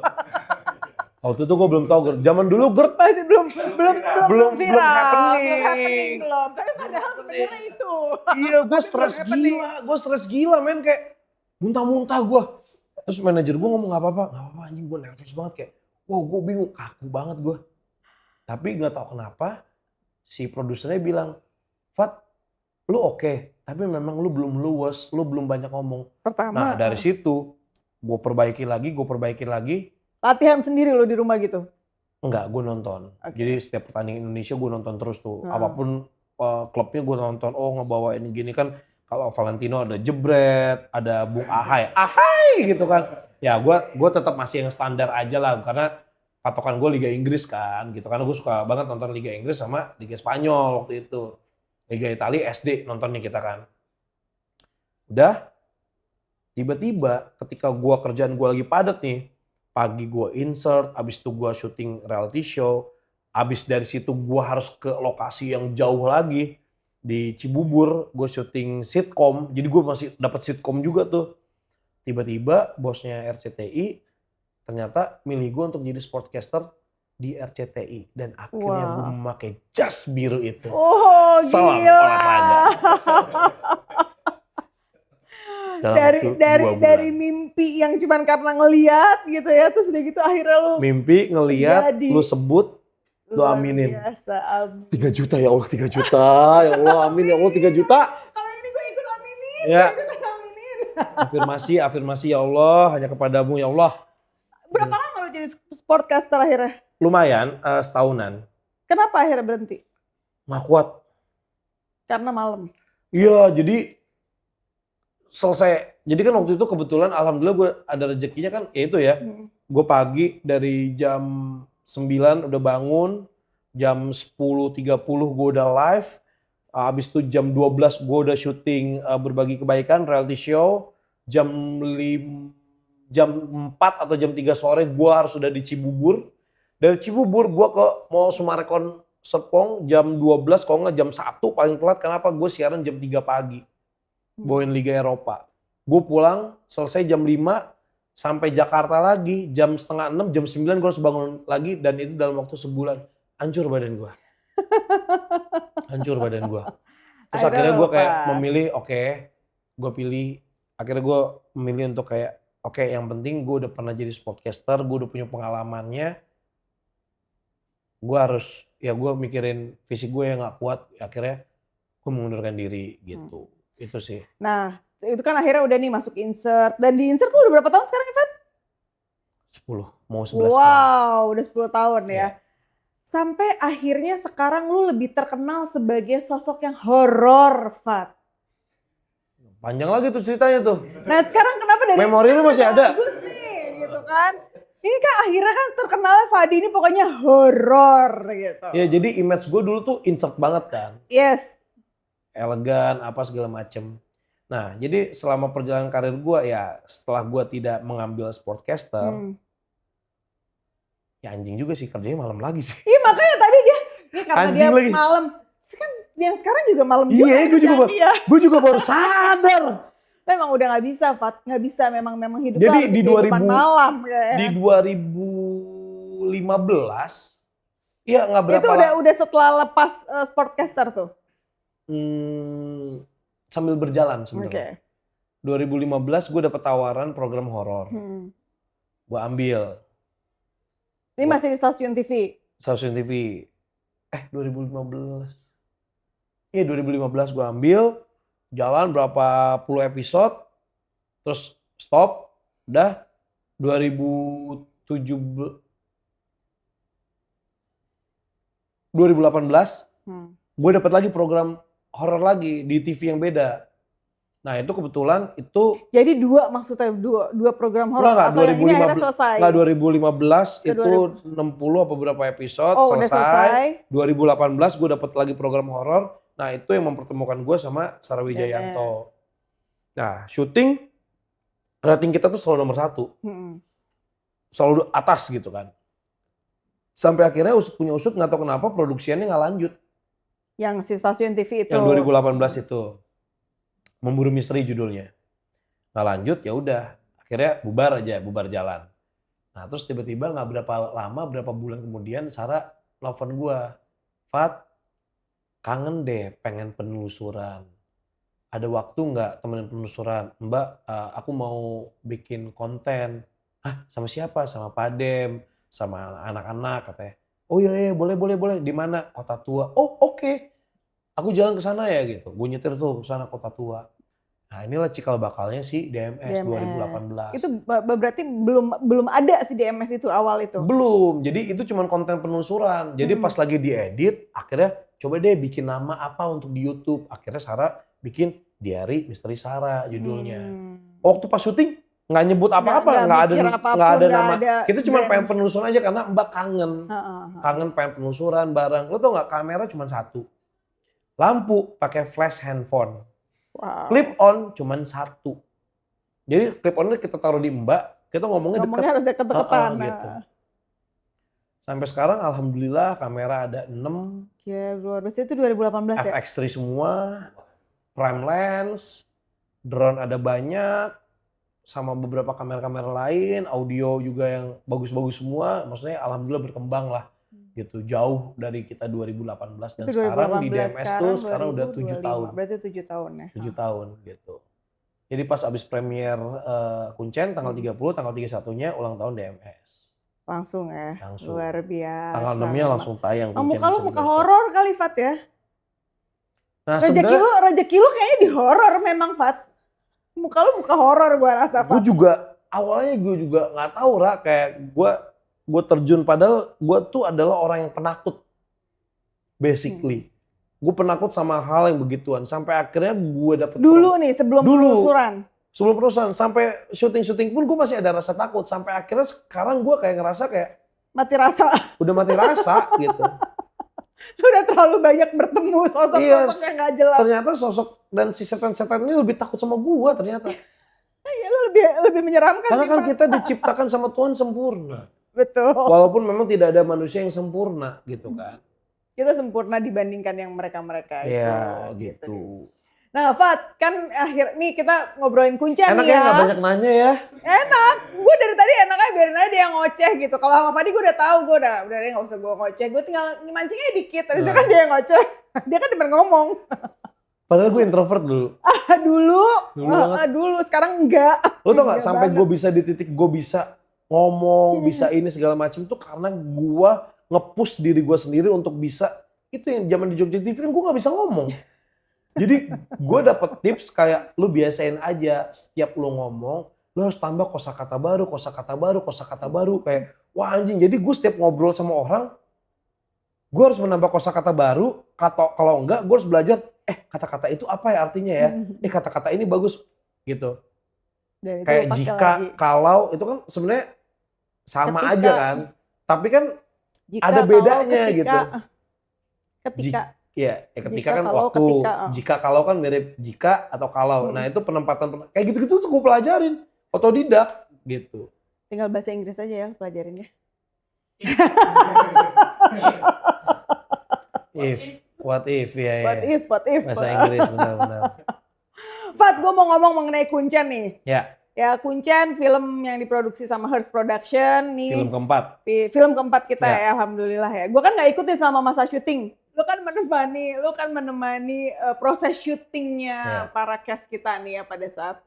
Zaman dulu GERD Masih belum belum viral, happening. belum. Tapi padahal sebenarnya itu. Iya, gue stres gila men, kayak muntah-muntah gue. Terus manajer gue ngomong nggak apa-apa anjing, gue nervous banget kayak, wow gue bingung, kaku banget gue. Tapi nggak tahu kenapa si produsernya bilang, Fat, lu oke, tapi memang lu belum luwes, lu belum banyak ngomong. Pertama. Nah dari situ gue perbaiki lagi. Latihan sendiri lo di rumah gitu? Enggak, gue nonton. Oke. Jadi setiap pertandingan Indonesia gue nonton terus tuh. Apapun klubnya gue nonton. Oh ngebawain gini kan. Kalau Valentino ada jebret, ada Bung Ahai gitu kan. Ya gue tetap masih yang standar aja lah. Karena patokan gue Liga Inggris kan gitu. Karena gue suka banget nonton Liga Inggris sama Liga Spanyol waktu itu. Liga Italia SD nontonnya kita kan. Udah. Tiba-tiba ketika kerjaan gue lagi padat nih. Pagi gue insert, abis itu gue syuting reality show, abis dari situ gue harus ke lokasi yang jauh lagi di Cibubur, gue syuting sitkom, jadi gue masih dapat sitkom juga tuh. Tiba-tiba bosnya RCTI ternyata milih gue untuk jadi sportcaster di RCTI dan akhirnya gue memakai jas biru itu. Oh Salam gila. olahraga. Dari mimpi yang cuman karena ngeliat gitu ya, terus udah gitu akhirnya lu mimpi ngeliat, jadi. lu sebut, lu aminin. Biasa, 3 juta ya Allah, 3 juta. Ya Allah, amin ya Allah 3 juta. Kalau ini gue ikut aminin, Ya. gue ikut aminin. Afirmasi ya Allah, hanya kepadamu ya Allah. Berapa lama lu jadi sportcaster akhirnya? Lumayan, setahunan. Kenapa akhirnya berhenti? Nggak kuat. Karena malam. Iya, jadi selesai. Jadi kan waktu itu kebetulan alhamdulillah gue ada rezekinya kan, ya itu ya. Gue pagi dari jam 9 udah bangun, jam 10.30 gue udah live, abis itu jam 12 gue udah syuting Berbagi Kebaikan, reality show, jam 4 atau jam 3 sore gue harus udah di Cibubur. Dari Cibubur gue ke Mall Sumarekon Serpong jam 12, kalau nggak jam 1 paling telat, kenapa gue siaran jam 3 pagi. Bawain Liga Eropa. Gue pulang selesai jam 5 sampai Jakarta lagi jam 5:30, jam 9 gue harus bangun lagi dan itu dalam waktu sebulan. Hancur badan gue. Terus akhirnya gue kayak memilih akhirnya gue memilih untuk kayak oke, yang penting gue udah pernah jadi sportcaster, gue udah punya pengalamannya. Gue harus, ya gue mikirin fisik gue yang gak kuat, akhirnya gue mengundurkan diri gitu. Itu sih. Nah, itu kan akhirnya udah nih masuk insert. Dan di insert lu udah berapa tahun sekarang, Ivan? 10, mau 11 Wow, udah 10 tahun ya. Yeah. Sampai akhirnya sekarang lu lebih terkenal sebagai sosok yang horor, Fat. Panjang lagi tuh ceritanya tuh. Nah sekarang kenapa dari memori lu masih ada? Bagus nih, gitu kan. Ini kan akhirnya kan terkenal Fadi ini pokoknya horor gitu. Ya jadi image gue dulu tuh insert banget kan. Yes. Elegan, apa segala macem. Nah jadi selama perjalanan karir gue ya setelah gue tidak mengambil sportcaster. Ya anjing juga sih, kerjanya malam lagi sih. Iya makanya tadi dia karena Anjing dia lagi. malam. Terus kan yang sekarang juga malam Iya, juga. Iya. gue juga baru sadar. Memang udah nggak bisa, Fat. Nggak bisa, memang hidup Jadi lo harus di kehidupan 2000 malam. di 2015, iya nggak Itu berapa udah setelah lepas sportcaster tuh? sambil berjalan Oke. sebenarnya. 2015 gue dapet tawaran program horor. Gue ambil. Ini masih di stasiun TV? Stasiun TV. 2015. Iya 2015 gue ambil. Jalan berapa puluh episode. Terus stop. Udah 2018 gue dapat lagi program horor lagi di TV yang beda. Nah itu kebetulan itu. Jadi maksudnya dua program horor Enggak, atau yang ini akhirnya selesai? Enggak, 2015 itu 60 apa berapa episode udah selesai. 2018 gue dapat lagi program horor. Nah itu yang mempertemukan gue sama Sarah Wijayanto. Nah syuting rating kita tuh selalu nomor 1. Selalu atas gitu kan. Sampai akhirnya usut punya usut nggak tahu kenapa produksiannya nggak lanjut. Yang si stasiun TV itu? Yang 2018 itu. Memburu Misteri judulnya. Nggak lanjut ya udah. Akhirnya bubar jalan. Nah terus tiba-tiba nggak berapa lama, berapa bulan kemudian Sarah nelfon gue. Fat, kangen deh pengen penelusuran. Ada waktu nggak temenin penelusuran? Mbak, aku mau bikin konten. Hah, sama siapa? Sama Padem, sama anak-anak katanya. Oh iya boleh. Di mana? Kota Tua. Oh oke. Aku jalan ke sana ya gitu. Gue nyetir tuh ke sana Kota Tua. Nah inilah cikal bakalnya si DMS 2018. Itu berarti belum ada si DMS itu awal itu? Belum. Jadi itu cuma konten penelusuran. Jadi pas lagi diedit, akhirnya coba deh bikin nama apa untuk di YouTube. Akhirnya Sarah bikin Diary Misteri Sarah judulnya. Waktu pas syuting nggak nyebut apa-apa, nggak ada nama. Kita cuma pengen penelusuran aja karena Mbak kangen. Kangen pengen penelusuran bareng. Lo tau nggak, kamera cuma 1. Lampu pakai flash handphone. Wow. Clip on cuman 1. Jadi clip on kita taruh di Mbak, kita ngomongnya deket. Harus deket-deketan. Gitu. Sampai sekarang alhamdulillah kamera ada 6. Ya luar biasa, itu 2018 ya? FX3 semua, prime lens, drone ada banyak, sama beberapa kamera-kamera lain, audio juga yang bagus-bagus semua. Maksudnya alhamdulillah berkembang lah. Gitu, jauh dari kita 2018 dan itu sekarang di DMS tuh sekarang udah 7 tahun. Berarti 7 tahun ya? 7 tahun gitu. Jadi pas abis premier Kuncen tanggal 30, tanggal 31-nya ulang tahun DMS. Langsung ya? Langsung. Luar biasa. Tanggal 6-nya langsung tayang. Muka lu muka horor kali Fat ya? Nah, rezeki lu kayaknya di horor memang Fat. Muka lu muka horor gua rasa Fat. Awalnya gue juga gak tahu Ra, kayak gue terjun, padahal gue tuh adalah orang yang penakut. Basically. Gue penakut sama hal yang begituan. Sampai akhirnya gue dapet... Sebelum penelusuran? Sebelum penelusuran. Sampai syuting-syuting pun gue masih ada rasa takut. Sampai akhirnya sekarang gue kayak ngerasa kayak... Mati rasa? Udah mati rasa gitu. Udah terlalu banyak bertemu sosok-sosok yang gak jelas. Ternyata sosok dan si setan-setan ini lebih takut sama gue ternyata. Iya, lu lebih menyeramkan. Karena kan kita diciptakan sama Tuhan sempurna. Betul. Walaupun memang tidak ada manusia yang sempurna gitu kan. Kita sempurna dibandingkan yang mereka-mereka itu. Iya gitu. Nah Fat, kan nih kita ngobrolin Kuncen enak ya. Enak ya, gak banyak nanya ya. Enak, gue dari tadi enak aja biarin aja dia yang ngoceh gitu. Kalau sama Padi gue udah tahu, gue udah deh gak usah gue ngoceh. Gue tinggal mancingnya dikit, tapi kan dia yang ngoceh. Dia kan demen ngomong. Padahal gue introvert dulu. Dulu, sekarang enggak. Lo tau gak, sampai gue bisa di titik gue bisa ngomong, bisa ini segala macam tuh karena gue nge-push diri gue sendiri untuk bisa. Itu yang zaman di Jogja TV kan gue gak bisa ngomong. Jadi gue dapet tips kayak lu biasain aja setiap lu ngomong, lu harus tambah kosakata baru. Kayak wah anjing, jadi gue setiap ngobrol sama orang, gue harus menambah kosakata baru. Kalau enggak gue harus belajar, kata-kata itu apa ya artinya ya? Kata-kata ini bagus gitu. Kayak jika, kalau itu kan sebenarnya sama aja kan. Tapi kan jika, ada bedanya gitu. Ketika kan kalau, waktu. Jika kalau kan mirip jika atau kalau. Nah itu penempatan kayak gitu-gitu tuh gue pelajarin. Otodidak gitu. Tinggal bahasa Inggris aja ya pelajarinnya. What if, ya. What if. Bahasa Inggris, benar-benar. Fat, gue mau ngomong mengenai Kuncen nih. Ya. Ya, Kuncen film yang diproduksi sama Hearst Production nih. Film keempat. Film keempat kita Ya. ya, alhamdulillah ya. Gue kan nggak ikutin sama masa syuting. Lu kan menemani proses syutingnya para cast kita nih ya pada saat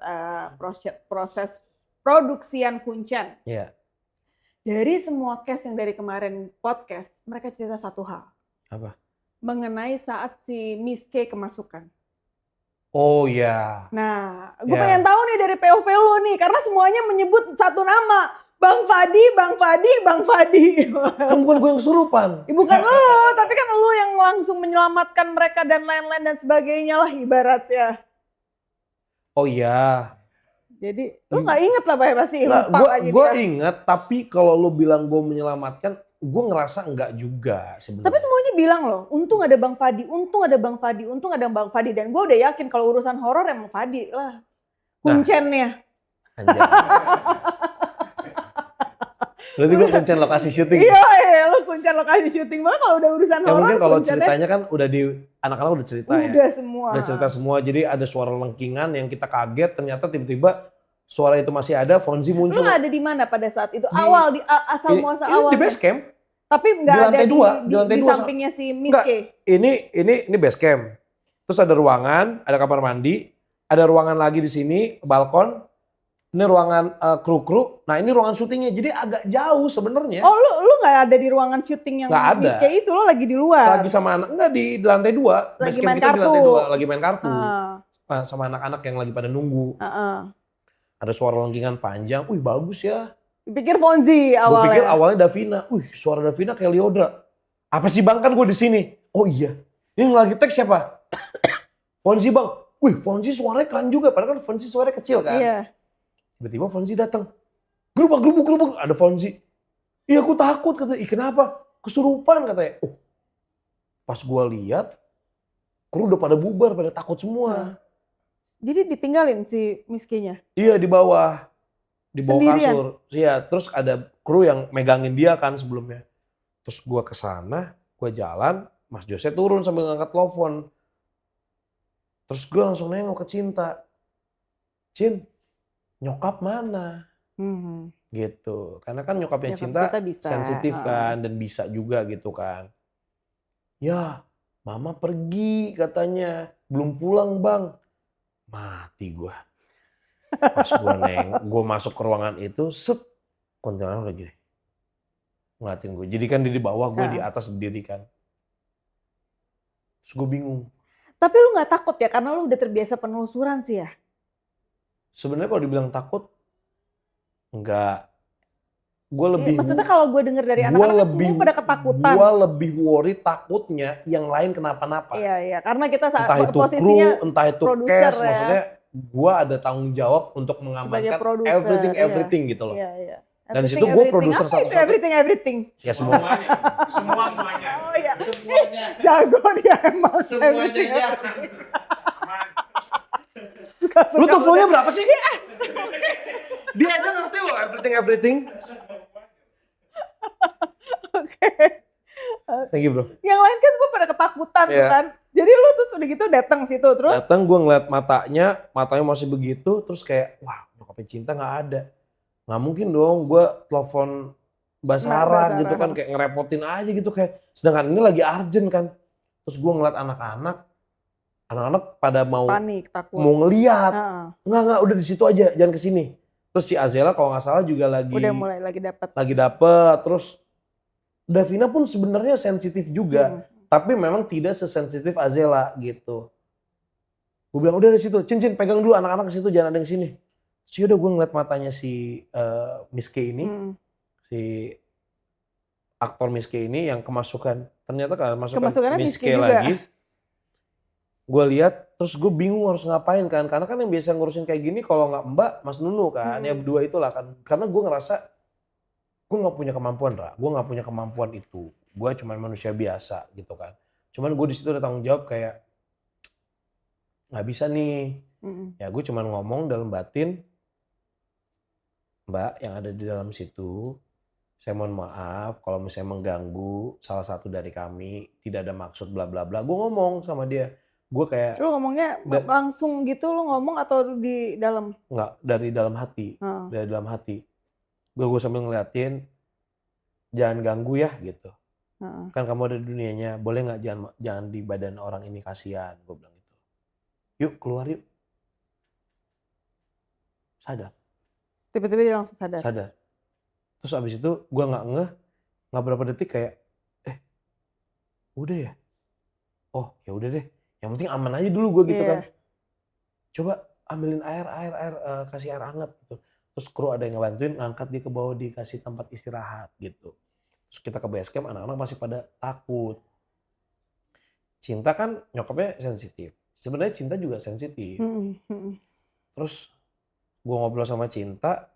proses produksian Kuncen. Iya. Dari semua cast yang dari kemarin podcast, mereka cerita satu hal. Apa? Mengenai saat si Miss K kemasukan. Oh ya. Nah, gue pengen tahu nih dari POV lu nih, karena semuanya menyebut satu nama. Bang Fadi, Bang Fadi, Bang Fadi. Kan bukan gue yang kesurupan. Bukan lu, tapi kan lu yang langsung menyelamatkan mereka dan lain-lain dan sebagainya lah ibaratnya. Oh iya. Jadi lu gak inget lah pasti lupa aja Gue dia. inget, tapi kalau lu bilang gue menyelamatkan, gue ngerasa enggak juga sebenarnya. Tapi semuanya bilang loh, untung ada Bang Fadi, untung ada Bang Fadi, untung ada Bang Fadi. Dan gue udah yakin kalau urusan horor emang Fadi lah. Kuncennya. Anjay. Berarti gue kuncen lokasi syuting. Iya, lu kuncen lokasi syuting. Malah kalau udah urusan Ya horor, mungkin kalau ceritanya kan udah di anak-anak udah cerita ya. Udah semua. Udah cerita semua. Jadi ada suara lengkingan yang kita kaget. Ternyata tiba-tiba suara itu masih ada. Fonzi muncul. Lu ada di mana pada saat itu? Awal asal muasal awal. Di base camp. Tapi nggak ada di dua, sampingnya si Miss K. Ini base camp. Terus ada ruangan, ada kamar mandi, ada ruangan lagi di sini, balkon. Ini ruangan kru-kru. Nah, ini ruangan syutingnya. Jadi agak jauh sebenarnya. Oh, lu nggak ada di ruangan syuting yang Miss K itu, lu lagi di luar. Lagi sama anak, enggak di lantai 2. Lagi Base main camp kita kartu. di lantai 2, lagi main kartu. Sama anak-anak yang lagi pada nunggu. Ada suara lengkingan panjang. Wih, bagus ya. Pikir Fonzi awalnya. Gue pikir awalnya Davina. Wih, suara Davina kayak Liodra. Apa sih Bang, kan gue di sini. Oh iya. Ini yang lagi teks siapa? Fonzi Bang. Wih, Fonzi suaranya keren juga. Padahal kan Fonzi suaranya kecil kan. Iya. Tiba-tiba Fonzi datang. Gerubuk. Ada Fonzi. Iya, aku takut katanya. Ih, kenapa? Kesurupan katanya. Oh, pas gue lihat, kru udah pada bubar, pada takut semua. Jadi ditinggalin si Miss K-nya? Iya, di bawah. Di bawah Sendirian? kasur. Iya, terus ada kru yang megangin dia kan sebelumnya. Terus gue kesana, gue jalan, Mas Jose turun sambil ngangkat telepon. Terus gue langsung nengok ke Cinta. Cin, nyokap mana? Gitu. Karena kan nyokapnya Cinta sensitif kan dan bisa juga gitu kan. Ya, mama pergi katanya. Belum pulang Bang. Mati gue. Pas gue masuk ke ruangan itu, set, kuntilanak udah gini. Ngeliatin gue. Jadi kan dia di bawah, gue di atas berdiri kan. Terus gue bingung. Tapi lu gak takut ya? Karena lu udah terbiasa penelusuran sih ya? Sebenarnya kalau dibilang takut, enggak. Gue lebih. Maksudnya kalau gue denger dari anak-anak semua pada ketakutan. Gue lebih worry takutnya yang lain kenapa-napa. Iya. Karena kita entah itu posisinya kru, entah itu cast, ya. Maksudnya gue ada tanggung jawab untuk mengamankan everything gitu loh. Iya. Dan situ gue produser satu-satu. Everything. Ya semuanya. Semuanya. Oh iya. Semuanya. Jago dia emang. Semuanya jadi. Lu tuh fullnya berapa sih? Dia aja ngerti loh everything. Oke. Thank you bro. Yang lain kan semua pada ketakutan tuh kan. Jadi lu tuh udah gitu datang situ terus. Datang gue ngeliat matanya masih begitu. Terus kayak wah nyokapnya Cinta gak ada. Gak mungkin dong gue telepon Mbak Sarah gitu kan. Kayak ngerepotin aja gitu kayak. Sedangkan ini lagi urgent kan. Terus gue ngeliat anak-anak pada mau panik, takut. Mau ngeliat. Enggak, udah di situ aja, jangan kesini. Terus si Azela kalau nggak salah juga udah mulai lagi dapet. Terus Davina pun sebenarnya sensitif juga. Tapi memang tidak sesensitif Azela gitu. Gue bilang udah di situ, Cin pegang dulu anak-anak ke situ, jangan ada yang sini. Terus udah gue ngeliat matanya si Miss K ini, si aktor Miss K ini yang kemasukan. Ternyata kan kemasukan Miss K lagi. Gue lihat terus gue bingung harus ngapain kan, karena kan yang biasa ngurusin kayak gini kalau nggak Mbak Mas Nunu kan, ya berdua itulah kan, karena gue ngerasa gue nggak punya kemampuan gue nggak punya kemampuan itu, gue cuma manusia biasa gitu kan, cuman gue di situ ada tanggung jawab kayak nggak bisa nih, ya gue cuma ngomong dalam batin, Mbak yang ada di dalam situ saya mohon maaf kalau misalnya mengganggu salah satu dari kami, tidak ada maksud bla bla bla. Gue ngomong sama dia, gue kayak Lu ngomongnya langsung gitu lu ngomong atau di dalam? nggak dari dalam hati, Heeh. dari dalam hati. Gue sambil ngeliatin, jangan ganggu ya gitu. Heeh. Kan kamu ada di dunianya, boleh nggak jangan di badan orang ini, kasihan. Gue bilang gitu. Yuk keluar yuk. Sadar. Tiba-tiba dia langsung sadar. Terus abis itu gue nggak berapa detik kayak, udah ya? Oh ya udah deh, yang penting aman aja dulu gue gitu kan. Coba ambilin air, kasih air hangat gitu. Terus kru ada yang ngebantuin, ngangkat dia ke bawah, dikasih tempat istirahat gitu. Terus kita ke base camp, anak-anak masih pada takut. Cinta kan nyokapnya sensitif. Sebenarnya Cinta juga sensitif. Terus gue ngobrol sama Cinta,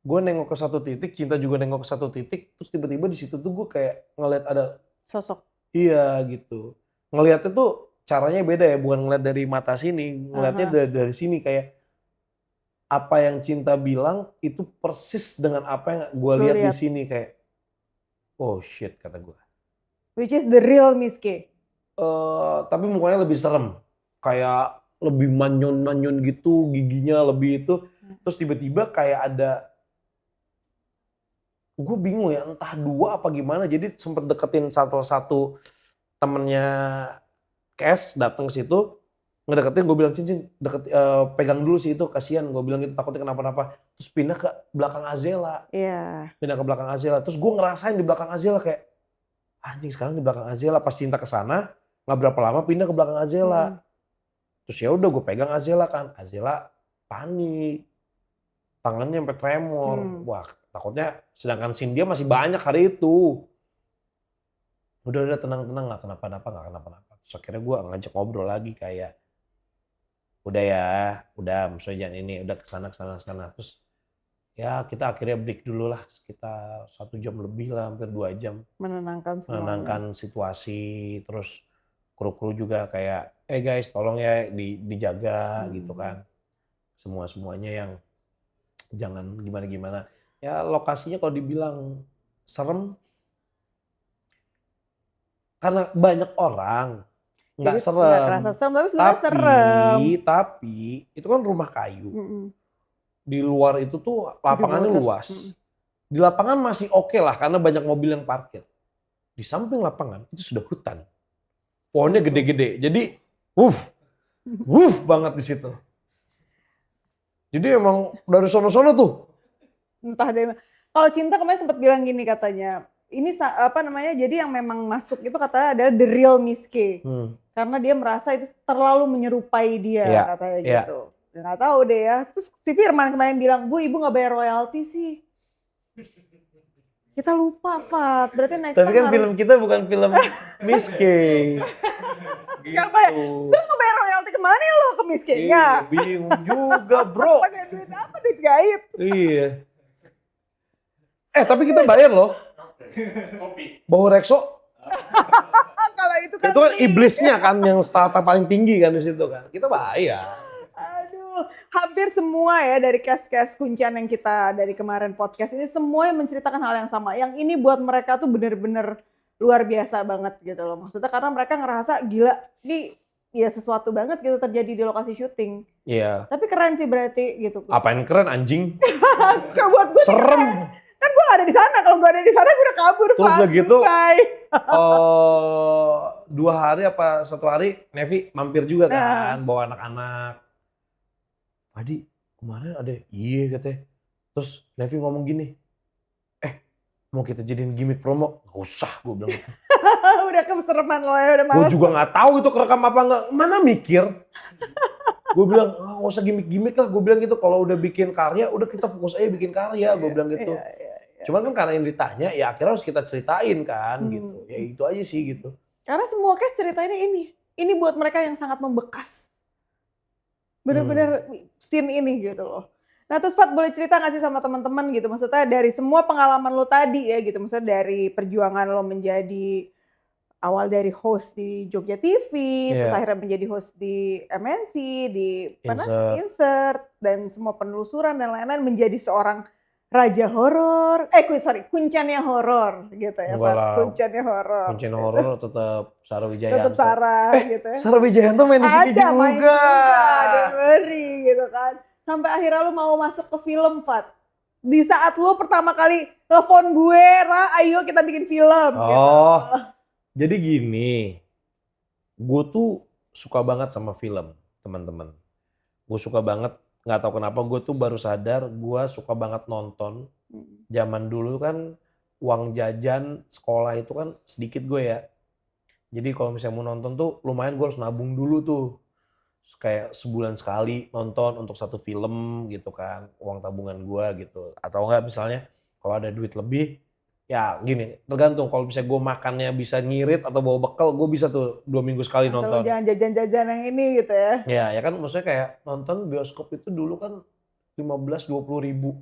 gue nengok ke satu titik, Cinta juga nengok ke satu titik, terus tiba-tiba di situ tuh gue kayak ngeliat ada sosok. Iya gitu. Ngeliatnya tuh caranya beda ya, bukan ngeliat dari mata sini, ngeliatnya dari sini kayak apa yang Cinta bilang itu persis dengan apa yang gue lihat di sini kayak oh shit kata gue. Which is the real Miss K. Tapi mukanya lebih serem, kayak lebih manyon-manyon gitu, giginya lebih itu. Terus tiba-tiba kayak ada, gue bingung ya entah dua apa gimana. Jadi sempet deketin satu temennya Cash datang ke situ, ngedeketin, gue bilang Cincin pegang dulu sih itu, kasihan, gue bilang gitu takutnya kenapa-napa. Terus pindah ke belakang Azela. Iya. Pindah ke belakang Azela. Terus gue ngerasain di belakang Azela kayak anjing sekarang di belakang Azela. Pas Cinta kesana nggak berapa lama pindah ke belakang Azela. Terus ya udah gue pegang Azela kan. Azela panik, tangannya sampai tremor. Wah takutnya, sedangkan scene dia masih banyak hari itu. Udah tenang nggak kenapa-napa. Terus akhirnya gue ngajak ngobrol lagi kayak udah ya, udah maksudnya jangan ini, udah kesana. Terus ya kita akhirnya break dulu lah sekitar 1 jam lebih lah, hampir 2 jam. Menenangkan semuanya. Menenangkan situasi, terus kru-kru juga kayak guys tolong ya dijaga gitu kan. Semuanya yang jangan gimana-gimana. Ya lokasinya kalau dibilang serem karena banyak orang. Nggak serem. Nggak kerasa serem, tapi sebenarnya serem. Tapi itu kan rumah kayu. Di luar itu tuh lapangannya luas. Di lapangan masih oke lah karena banyak mobil yang parkir. Di samping lapangan itu sudah hutan. Pohonnya gede-gede. Jadi wuff banget di situ. Jadi emang dari sono-sono tuh. Entah deh. Kalau Cinta kemarin sempat bilang gini katanya, ini apa namanya, jadi yang memang masuk itu katanya adalah the real Miss K. Karena dia merasa itu terlalu menyerupai dia katanya gitu. Nggak tahu deh ya. Terus si Firman kemarin bilang, Bu ibu nggak bayar royalti sih. Kita lupa Fat, berarti next time tapi kan harus... film kita bukan film Miss K. Gitu. Terus mau bayar royalti kemana lo ke Miss K-nya? Bingung juga bro. Pakai duit apa? Duit gaib. Iya. Tapi kita bayar loh. Bau Rexo. Kalau itu kan iblisnya kan yang strata paling tinggi kan di situ kan. Kita bayar. Aduh, hampir semua ya dari cast-cast kuncian yang kita dari kemarin podcast ini semua yang menceritakan hal yang sama. Yang ini buat mereka tuh bener-bener luar biasa banget gitu loh. Maksudnya karena mereka ngerasa gila, ini ya sesuatu banget gitu terjadi di lokasi syuting. Iya. Tapi keren sih berarti gitu. Apain keren anjing? Buat gue serem. Kan gue gak ada di sana. Kalau gue ada di sana gue udah kabur. Terus udah gitu, 2 hari apa 1 hari Nevi mampir juga kan, bawa anak-anak. Adi kemarin ada, iya katanya. Terus Nevi ngomong gini, mau kita jadiin gimmick promo? Gak usah, gue bilang. Udah kesereman lo ya, udah males. Gue juga gak tahu itu kerekam apa enggak, mana mikir. Gue bilang, gak usah gimmick-gimmick lah, gue bilang gitu. Kalau udah bikin karya, udah kita fokus aja bikin karya, gue bilang gitu. Cuman kan karena yang ditanya, ya akhirnya harus kita ceritain kan gitu. Ya itu aja sih gitu. Karena semua cast ceritainnya ini. Ini buat mereka yang sangat membekas. Bener-bener scene ini gitu loh. Nah terus Fat boleh cerita gak sih sama teman-teman gitu. Maksudnya dari semua pengalaman lo tadi ya gitu. Maksudnya dari perjuangan lo menjadi awal dari host di Jogja TV. Terus akhirnya menjadi host di MNC, di Insert. Dan semua penelusuran dan lain-lain menjadi seorang raja horor, kuncannya horor gitu ya, Enggak Fat. lah. Kuncannya horor. Kuncen horor tetap Sarah Tetap Wijayanto. Sarah gitu ya. Sarah Wijayanto main di sini Ada main juga. don't worry gitu kan. Sampai akhirnya lu mau masuk ke film, Fat. Di saat lu pertama kali telepon gue, Ra, ayo kita bikin film. Oh, Gitu. jadi gini. Gue tuh suka banget sama film, teman-teman. Gue suka banget, nggak tahu kenapa gue tuh baru sadar gue suka banget nonton. Zaman dulu kan uang jajan sekolah itu kan sedikit gue ya. Jadi kalau misalnya mau nonton tuh lumayan gue harus nabung dulu tuh. Kayak sebulan sekali nonton untuk satu film gitu kan. Uang tabungan gue gitu. Atau enggak misalnya kalau ada duit lebih. Ya gini, tergantung kalau misalnya gue makannya bisa ngirit atau bawa bekal, gue bisa tuh 2 minggu sekali Asal lu nonton. jangan jajan-jajan yang ini gitu ya. Ya kan maksudnya kayak nonton bioskop itu dulu kan 15-20 ribu.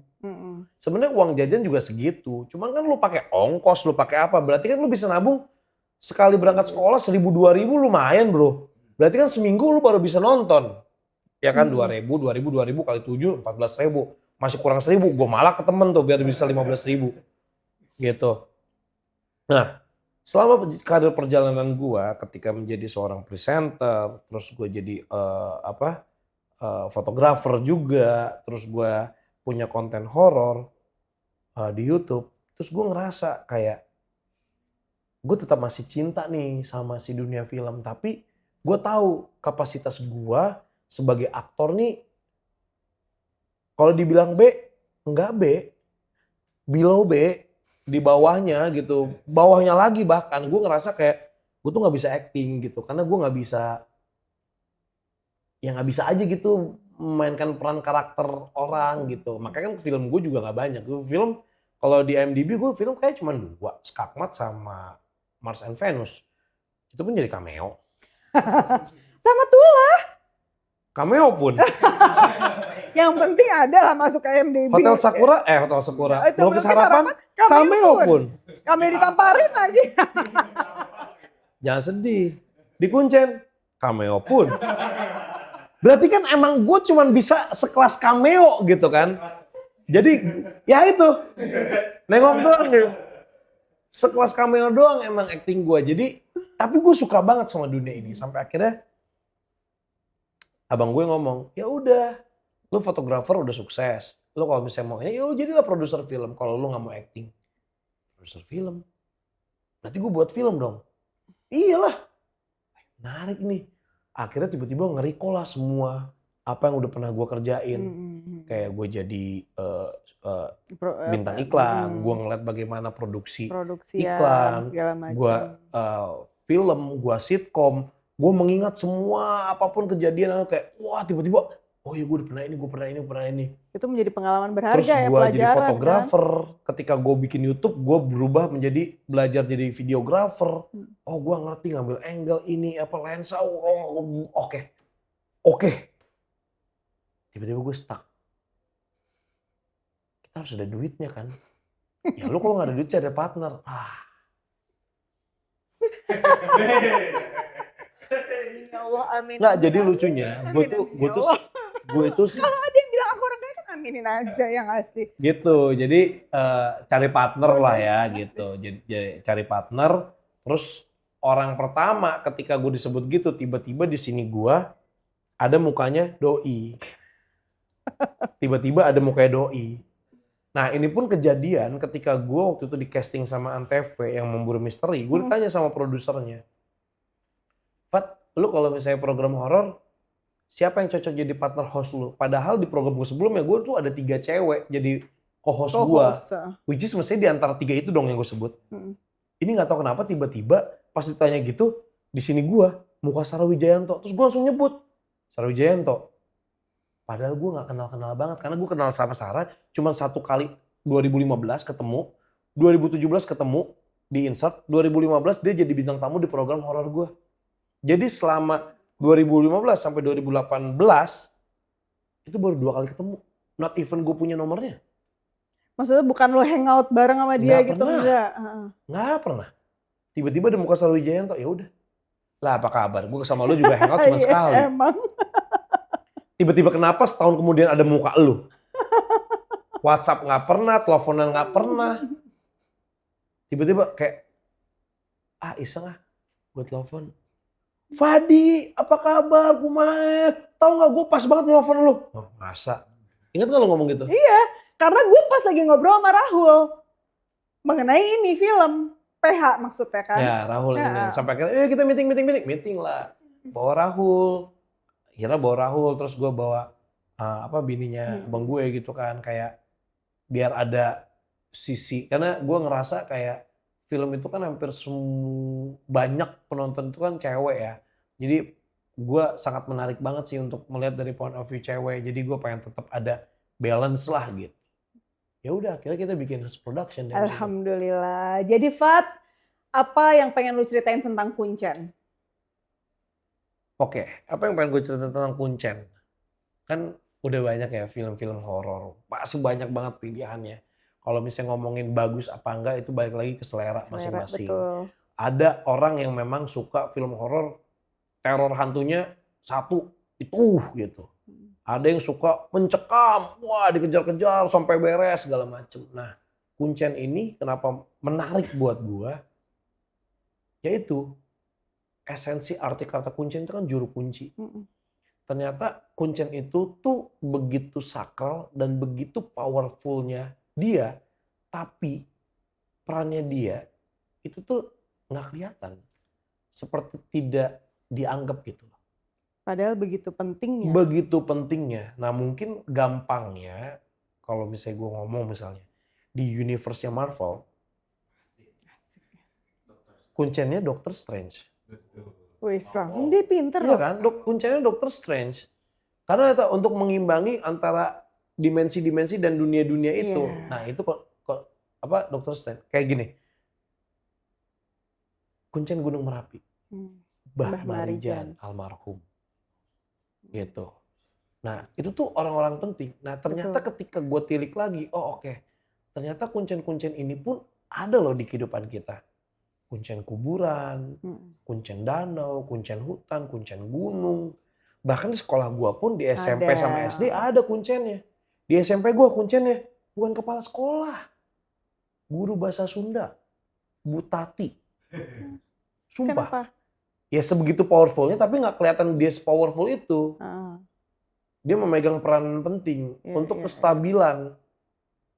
Sebenarnya uang jajan juga segitu. Cuman kan lu pakai ongkos, lu pakai apa? Berarti kan lu bisa nabung sekali berangkat sekolah 1.000-2.000 lumayan bro. Berarti kan seminggu lu baru bisa nonton. Ya kan 2.000 kali 7, 14.000. Masih kurang 1.000. Gue malah ke temen tuh biar bisa 15.000. Gitu. Nah, selama karir perjalanan gua ketika menjadi seorang presenter, terus gue jadi fotografer juga, terus gua punya konten horor di YouTube, terus gue ngerasa kayak gue tetap masih cinta nih sama si dunia film, tapi gue tahu kapasitas gua sebagai aktor nih, kalau dibilang B, enggak B, below B, di bawahnya gitu, bawahnya lagi bahkan gue ngerasa kayak gue tuh nggak bisa acting gitu, karena gue nggak bisa, ya nggak bisa aja gitu memainkan peran karakter orang gitu. Makanya kan film gue juga nggak banyak. Gue film kalau di IMDb gue film kayak cuma 2, Skakmat sama Mars and Venus. Itu pun jadi cameo. Sama Tula. Cameo pun. Yang penting ada lah masuk ke IMDb. Hotel Sakura, Melukis Harapan, cameo pun. Cameo ditamparin lagi. Jangan sedih. Di Kuncen, cameo pun. Berarti kan emang gue cuman bisa sekelas cameo gitu kan. Jadi ya itu. Nengok doang gitu. Sekelas cameo doang emang acting gue. Jadi tapi gue suka banget sama dunia ini. Sampai akhirnya abang gue ngomong, ya udah, lu fotografer udah sukses. Lu kalau misalnya mau ini, ya lu jadilah produser film. Kalau lu nggak mau acting, produser film. Berarti gue buat film dong. Iyalah, menarik nih. Akhirnya tiba-tiba nge-recall lah semua apa yang udah pernah gue kerjain. Kayak gue jadi bintang iklan, gue ngeliat bagaimana produksi iklan, gue film, gue sitkom. Gue mengingat semua apapun kejadian, kayak wah tiba-tiba, oh iya gue pernah ini. Itu menjadi pengalaman berharga. Terus ya, gue pelajaran jadi fotografer, kan? ketika gue bikin YouTube, gue berubah menjadi belajar jadi videografer. Oh gue ngerti ngambil angle ini, lensa, oke. Tiba-tiba gue stuck. Kita harus ada duitnya kan. Ya lu kalau gak ada duit cari partner. Ya Allah, amin. Nggak, jadi lucunya gue itu kalau ada yang bilang aku orang kaya kan aminin aja yang asli. gitu. Jadi cari partner lah ya gitu. Jadi cari partner. Terus orang pertama ketika gue disebut gitu, tiba-tiba di sini gue ada mukanya doi. Tiba-tiba ada mukanya doi. Nah ini pun kejadian ketika gue waktu itu di casting sama Antv yang memburu misteri. Gue ditanya sama produsernya, Fat, lu kalau misalnya program horor, siapa yang cocok jadi partner host lu? Padahal di program gue sebelumnya gue tuh ada 3 cewek jadi co-host gue. Which is mestinya di antara 3 itu dong yang gue sebut. Ini gak tahu kenapa tiba-tiba pas ditanya gitu, di sini gue muka Sarah Wijayanto. Terus gue langsung nyebut Sarah Wijayanto. Padahal gue gak kenal-kenal banget. Karena gue kenal sama Sarah cuma 1 kali 2015 ketemu. 2017 ketemu di Insert. 2015 dia jadi bintang tamu di program horor gue. Jadi selama 2015 sampai 2018 itu baru 2 kali ketemu. Not even gue punya nomornya. Maksudnya bukan lo hangout bareng sama dia Nggak gitu pernah. enggak? Nggak pernah. Tiba-tiba ada muka Sarah Wijayanto, ya udah. Lah apa kabar? Gue sama lu juga hangout cuma sekali. Emang. Tiba-tiba kenapa setahun kemudian ada muka lu? WhatsApp nggak pernah, teleponan nggak pernah. Tiba-tiba kayak, iseng gue telepon. Fadi, apa kabar? Kumaha? Tahu nggak gue pas banget nelfon lu. Oh, masa? Ingat nggak lu ngomong gitu? Iya, karena gue pas lagi ngobrol sama Rahul mengenai ini film PH maksudnya kan. Ya, Rahul ini. Heeh. Sampai akhirnya, kita meeting lah. Bawa Rahul. Akhirnya bawa Rahul, terus gue bawa bininya abang gue gitu kan. Kayak biar ada sisi, karena gue ngerasa kayak film itu kan hampir banyak penonton itu kan cewek ya. Jadi gue sangat menarik banget sih untuk melihat dari point of view cewek. Jadi gue pengen tetap ada balance lah gitu. Ya udah, akhirnya kita bikin production. Alhamdulillah. Jadi Fat, apa yang pengen lu ceritain tentang Kuncen? Oke, apa yang pengen gue ceritain tentang Kuncen? Kan udah banyak ya film-film horor. Pasti banyak banget pilihannya. Kalau misalnya ngomongin bagus apa enggak itu balik lagi ke selera masing-masing. Betul. Ada orang yang memang suka film horor, teror hantunya satu, itu gitu. Ada yang suka mencekam, wah dikejar-kejar sampai beres segala macem. Nah, Kuncen ini kenapa menarik buat gua? Yaitu esensi arti kata kuncen itu kan juru kunci. Ternyata kuncen itu tuh begitu sakral dan begitu powerfulnya dia, tapi perannya dia itu tuh nggak kelihatan, seperti tidak dianggap gitu. Padahal begitu pentingnya. Begitu pentingnya. Nah mungkin gampangnya kalau misalnya gue ngomong misalnya di universe-nya Marvel, kuncennya Doctor Strange. Wih, langsung dia pinter Iya loh. kan, kuncennya Doctor Strange. Karena itu untuk mengimbangi antara dimensi-dimensi dan dunia-dunia itu. Iya. Nah itu kok Doctor Strange kayak gini. Kuncen Gunung Merapi. Mbah Marijan almarhum. Gitu. Nah itu tuh orang-orang penting. Nah ternyata ketika gue tilik lagi, ternyata kuncen-kuncen ini pun ada loh di kehidupan kita. Kuncen kuburan, kuncen danau, kuncen hutan, kuncen gunung. Bahkan di sekolah gue pun di SMP sama SD ada kuncennya. Di SMP gue kuncennya bukan kepala sekolah. Guru bahasa Sunda, Bu Tati. Sumpah. Kenapa? Ya sebegitu powerfulnya tapi nggak kelihatan dia sepowerful itu. Dia memegang peran penting untuk kestabilan.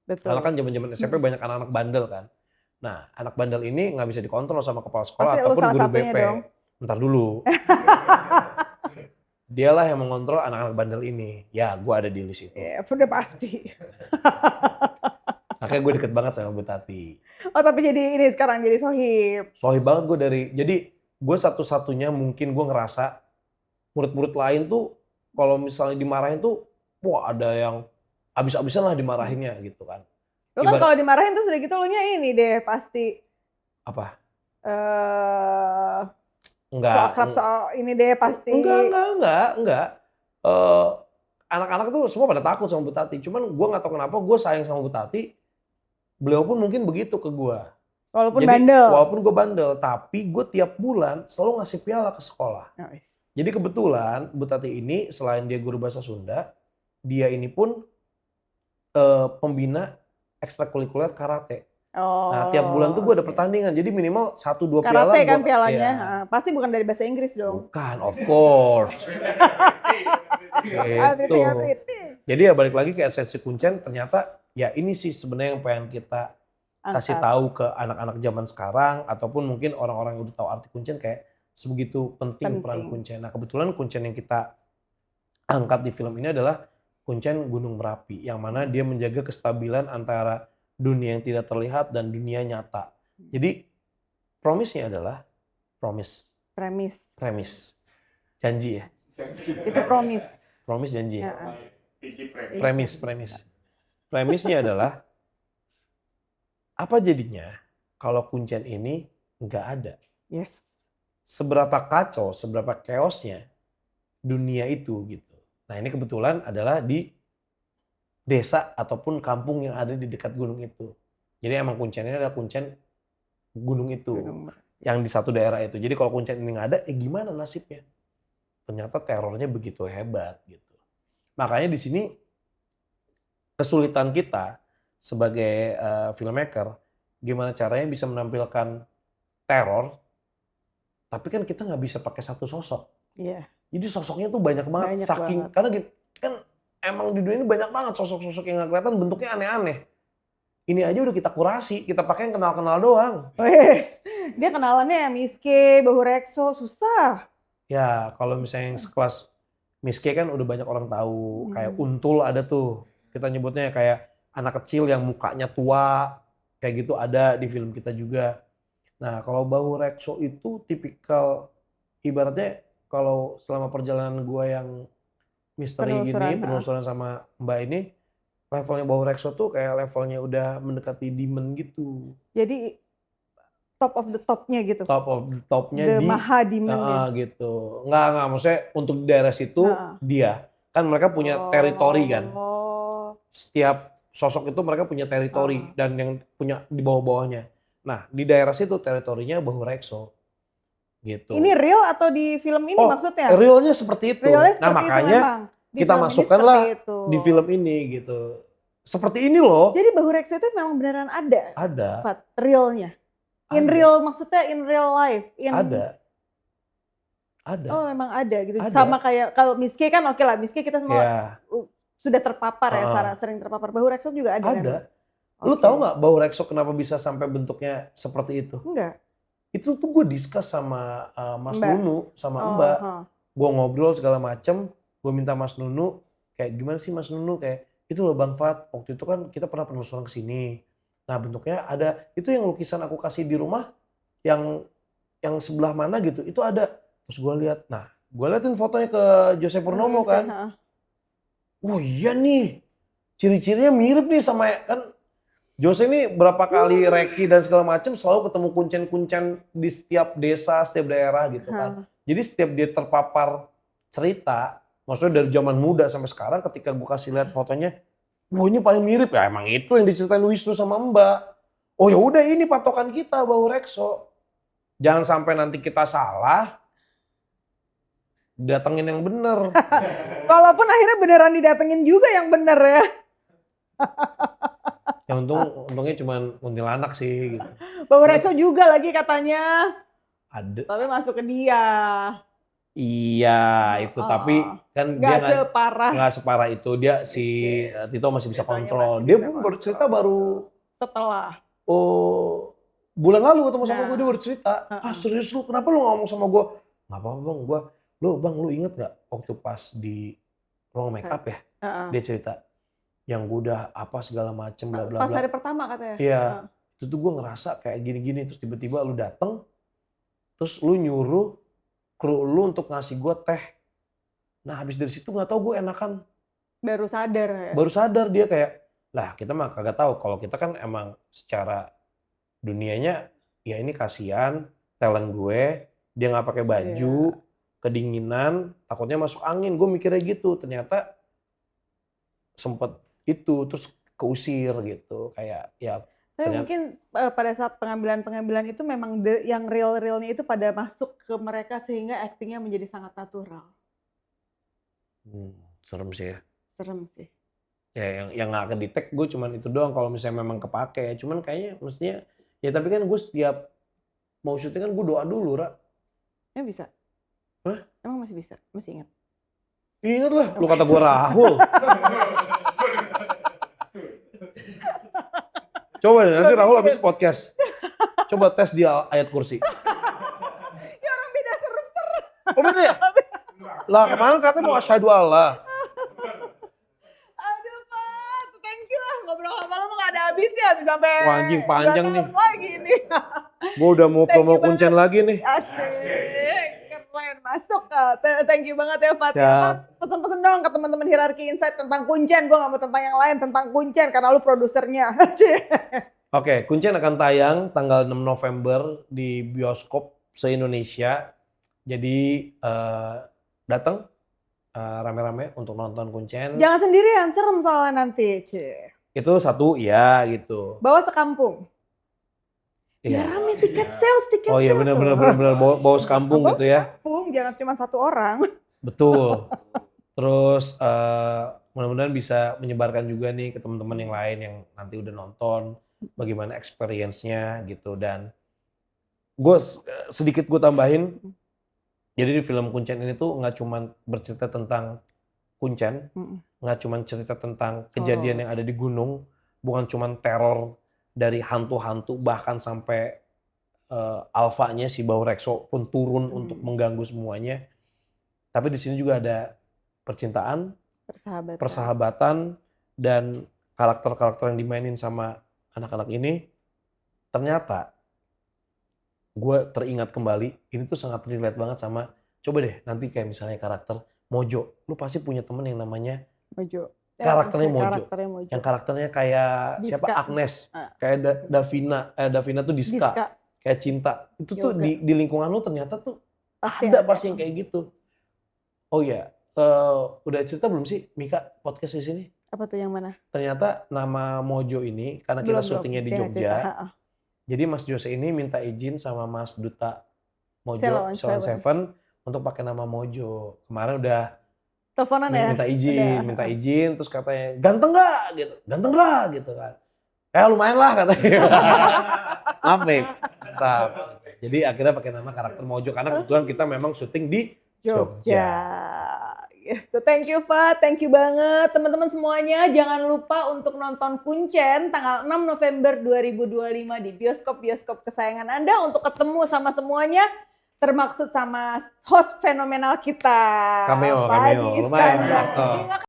Betul. Karena kan zaman-zaman SMP banyak anak-anak bandel kan. Nah anak bandel ini nggak bisa dikontrol sama kepala sekolah Pasti ataupun guru BP. Dong. Ntar dulu. Dialah yang mengontrol anak-anak bandel ini. Ya gue ada di list itu. Ya udah pasti. Makanya gue deket banget sama Bu Tati. Oh tapi jadi ini sekarang jadi sohib. Sohib banget gue jadi gue satu-satunya mungkin gue ngerasa murid-murid lain tuh kalau misalnya dimarahin tuh wah ada yang abis-abisan lah dimarahinnya gitu kan. Lu kan kalau dimarahin tuh sudah gitu lu nya ini deh pasti. Apa? Enggak. So akrab soal ini deh pasti. Enggak. Anak-anak tuh semua pada takut sama Bu Tati. Cuman gue gak tahu kenapa gue sayang sama Bu Tati. Beliau pun mungkin begitu ke gue. Walaupun bandel. Walaupun gue bandel, tapi gue tiap bulan selalu ngasih piala ke sekolah. Jadi kebetulan Bu Tati ini selain dia guru bahasa Sunda, dia ini pun pembina ekstrakurikuler karate. Nah tiap bulan tuh gue ada pertandingan, jadi minimal 1-2 piala. Karate kan pialanya, pasti bukan dari bahasa Inggris dong. Bukan, of course. Gitu. Jadi ya balik lagi ke esensi kuncen, ternyata ya ini sih sebenarnya yang pengen kita kasih tahu ke anak-anak zaman sekarang ataupun mungkin orang-orang yang udah tahu arti kuncen kayak sebegitu penting peran kuncen. Nah kebetulan kuncen yang kita angkat di film ini adalah kuncen Gunung Merapi yang mana dia menjaga kestabilan antara dunia yang tidak terlihat dan dunia nyata. Jadi promise-nya adalah premis. Janji ya. Itu promise. Promise janji. Ya. Premis. Premisnya adalah apa jadinya kalau kuncen ini nggak ada? Yes. Seberapa kacau, seberapa chaosnya dunia itu gitu. Nah ini kebetulan adalah di desa ataupun kampung yang ada di dekat gunung itu. Jadi emang kuncennya adalah kuncen gunung itu. Yang di satu daerah itu. Jadi kalau kuncen ini nggak ada, gimana nasibnya? Ternyata terornya begitu hebat gitu. Makanya di sini kesulitan kita sebagai filmmaker, gimana caranya bisa menampilkan teror, tapi kan kita nggak bisa pakai satu sosok. Iya. Jadi sosoknya tuh banyak banget, Banyak saking banget. karena kan emang di dunia ini banyak banget sosok-sosok yang nggak kelihatan, bentuknya aneh-aneh. Ini aja udah kita kurasi, kita pakai yang kenal-kenal doang. Wes, dia kenalannya Miske, Bahu Rekso, susah. Ya kalau misalnya yang sekelas Miske kan udah banyak orang tahu, kayak Untul ada tuh, kita nyebutnya kayak anak kecil yang mukanya tua, kayak gitu ada di film kita juga. Nah kalau Bahu Rekso itu tipikal, ibaratnya kalau selama perjalanan gua yang misteri gini, penelusuran sama Mbak ini, levelnya Bahu Rekso tuh kayak levelnya udah mendekati demon gitu. Jadi top of the top-nya gitu. Top of the top-nya The di Maha Demon-nya. gitu. Enggak, maksudnya untuk di daerah situ dia. Kan mereka punya teritori kan. Setiap sosok itu mereka punya teritori dan yang punya di bawah-bawahnya. Nah, di daerah situ teritorinya Bahu Rekso. Gitu. Ini real atau di film ini maksudnya? Realnya seperti itu. Realnya Nah, seperti itu makanya memang. Di kita film ini masukkanlah seperti itu. di film ini gitu. Seperti ini loh. Jadi Bahu Rekso itu memang beneran ada? Ada. Fat, realnya? In Ada. real, maksudnya in real life? Ada. Ada. Oh memang ada gitu. Ada. Sama kayak kalau Miske kan oke lah. Miske kita semua Ya. sudah terpapar ya, sering terpapar. Bahu Rekso juga ada kan? Ada. Lu tahu nggak Bahu Rekso kenapa bisa sampai bentuknya seperti itu? Enggak. Itu tuh gue discuss sama Mas Mbak. Nunu, sama Mbak. Gue ngobrol segala macem, gue minta Mas Nunu, kayak gimana sih Mas Nunu, kayak itu loh Bang Fat, waktu itu kan kita pernah penelusuran ke sini. Nah bentuknya ada, itu yang lukisan aku kasih di rumah, yang sebelah mana gitu, itu ada. Terus gue lihat, nah gue liatin fotonya ke Jose Purnomo kan. Oh iya nih, ciri-cirinya mirip nih sama, kan Jose ini berapa kali reki dan segala macam selalu ketemu kuncen-kuncen di setiap desa, setiap daerah gitu kan. Jadi setiap dia terpapar cerita, maksudnya dari zaman muda sampai sekarang ketika gue kasih lihat fotonya, wah ini paling mirip ya, emang itu yang diceritain Wisnu sama Mbak. Oh ya udah ini patokan kita Bahu Rekso. Jangan sampai nanti kita salah, datengin yang bener. Walaupun akhirnya beneran didatengin juga yang bener ya. Ya untungnya cuma kuntilanak sih gitu. Bahu Rekso juga lagi katanya. Ada. Tapi masuk ke dia. Iya itu, tapi kan dia nggak separah itu. Dia si Tito masih bisa kontrol. Dia pun bercerita baru setelah. Oh bulan lalu ketemu sama gue, dia bercerita. Ah serius lu, kenapa lu ngomong sama gue? Nggak apa-apa bang, lu inget nggak waktu pas di ruang make up ya? Dia cerita. Yang gue udah apa segala macem bla bla bla. Pas hari pertama katanya. Iya, itu tuh gue ngerasa kayak gini-gini, terus tiba-tiba lu dateng, terus lu nyuruh kru lu untuk ngasih gue teh. Nah habis dari situ nggak tahu gue enakan. Baru sadar ya. Baru sadar dia kayak, lah kita mah kagak tahu kalau kita kan emang secara dunianya ya ini kasihan talent gue, dia nggak pakai baju, kedinginan, takutnya masuk angin. Gue mikirnya gitu, ternyata sempet itu terus keusir gitu kayak ya. Tapi mungkin pada saat pengambilan itu memang yang real-realnya itu pada masuk ke mereka sehingga aktingnya menjadi sangat natural. Serem sih ya. Serem sih. Ya yang nggak akan di-tag gue cuman itu doang kalau misalnya memang kepake ya. Cuman kayaknya mestinya ya, tapi kan gue setiap mau syuting kan gue doa dulu, Ra. Ya bisa. Hah? Emang masih bisa? Masih ingat? Ingat lah, lu kata gue Rahul. Coba deh nanti Rahul habis podcast. Coba tes dia ayat kursi. Ya orang beda server. Oh beda ya? Lah kemarin katanya mau asyhadu Allah. Aduh Pak, thank you lah. Ngobrol sama lo gak ada habisnya. Bisa sampai wah, anjing panjang nih. Lagi nih. Gue udah mau promo kuncen lagi nih. Asik. Keren, masuk. Thank you banget ya Fat. Pesen-pesen dong ke teman-teman Hierarki Insight tentang kuncen. Gue gak mau tentang yang lain, tentang kuncen karena lu produsernya. Oke, kuncen akan tayang tanggal 6 November di bioskop se-Indonesia. Jadi datang rame-rame untuk nonton kuncen. Jangan sendirian, serem soalnya nanti. Itu satu, ya gitu. Bawa sekampung. Iya. Ya rame tiket sales. Oh iya benar bawa sekampung gitu ya. Sekampung, jangan cuma satu orang. Betul. Terus mudah-mudahan bisa menyebarkan juga nih ke teman-teman yang lain yang nanti udah nonton bagaimana experience-nya gitu. Dan sedikit gue tambahin, jadi di film Kuncen ini tuh nggak cuma bercerita tentang Kuncen, nggak cuma cerita tentang kejadian yang ada di gunung, bukan cuma teror dari hantu-hantu, bahkan sampai alfanya si Bau Rekso pun turun untuk mengganggu semuanya. Tapi di sini juga ada percintaan, persahabatan, dan karakter-karakter yang dimainin sama anak-anak ini. Ternyata gue teringat kembali, ini tuh sangat relate banget sama, coba deh nanti kayak misalnya karakter Mojo. Lu pasti punya temen yang namanya Mojo. karakternya Mojo. Karakternya Mojo. Yang karakternya kayak Diska. siapa? Agnes. Kayak Davina. Davina tuh Diska. Diska. Kayak Cinta. Itu tuh di lingkungan lu ternyata tuh Pasti ada pasti yang kayak gitu. Oh iya, udah cerita belum sih Mika podcast di sini? Apa tuh yang mana? Ternyata nama Mojo ini karena kita syutingnya di Jogja. Jadi Mas Jose ini minta izin sama Mas Duta Mojo Salon Seven untuk pakai nama Mojo. Kemarin udah teleponan ya? minta izin, terus katanya ganteng gak? Gitu, ganteng gak? Gitu kan. Lumayan lah katanya. Maaf nih. Jadi akhirnya pakai nama karakter Mojo karena kebetulan kita memang syuting di Jogja. Gitu. Thank you, Fa. Thank you banget. Teman-teman semuanya, jangan lupa untuk nonton Kuncen tanggal 6 November 2025 di bioskop-bioskop kesayangan Anda untuk ketemu sama semuanya, termaksud sama host fenomenal kita. Cameo, lumayan aktor.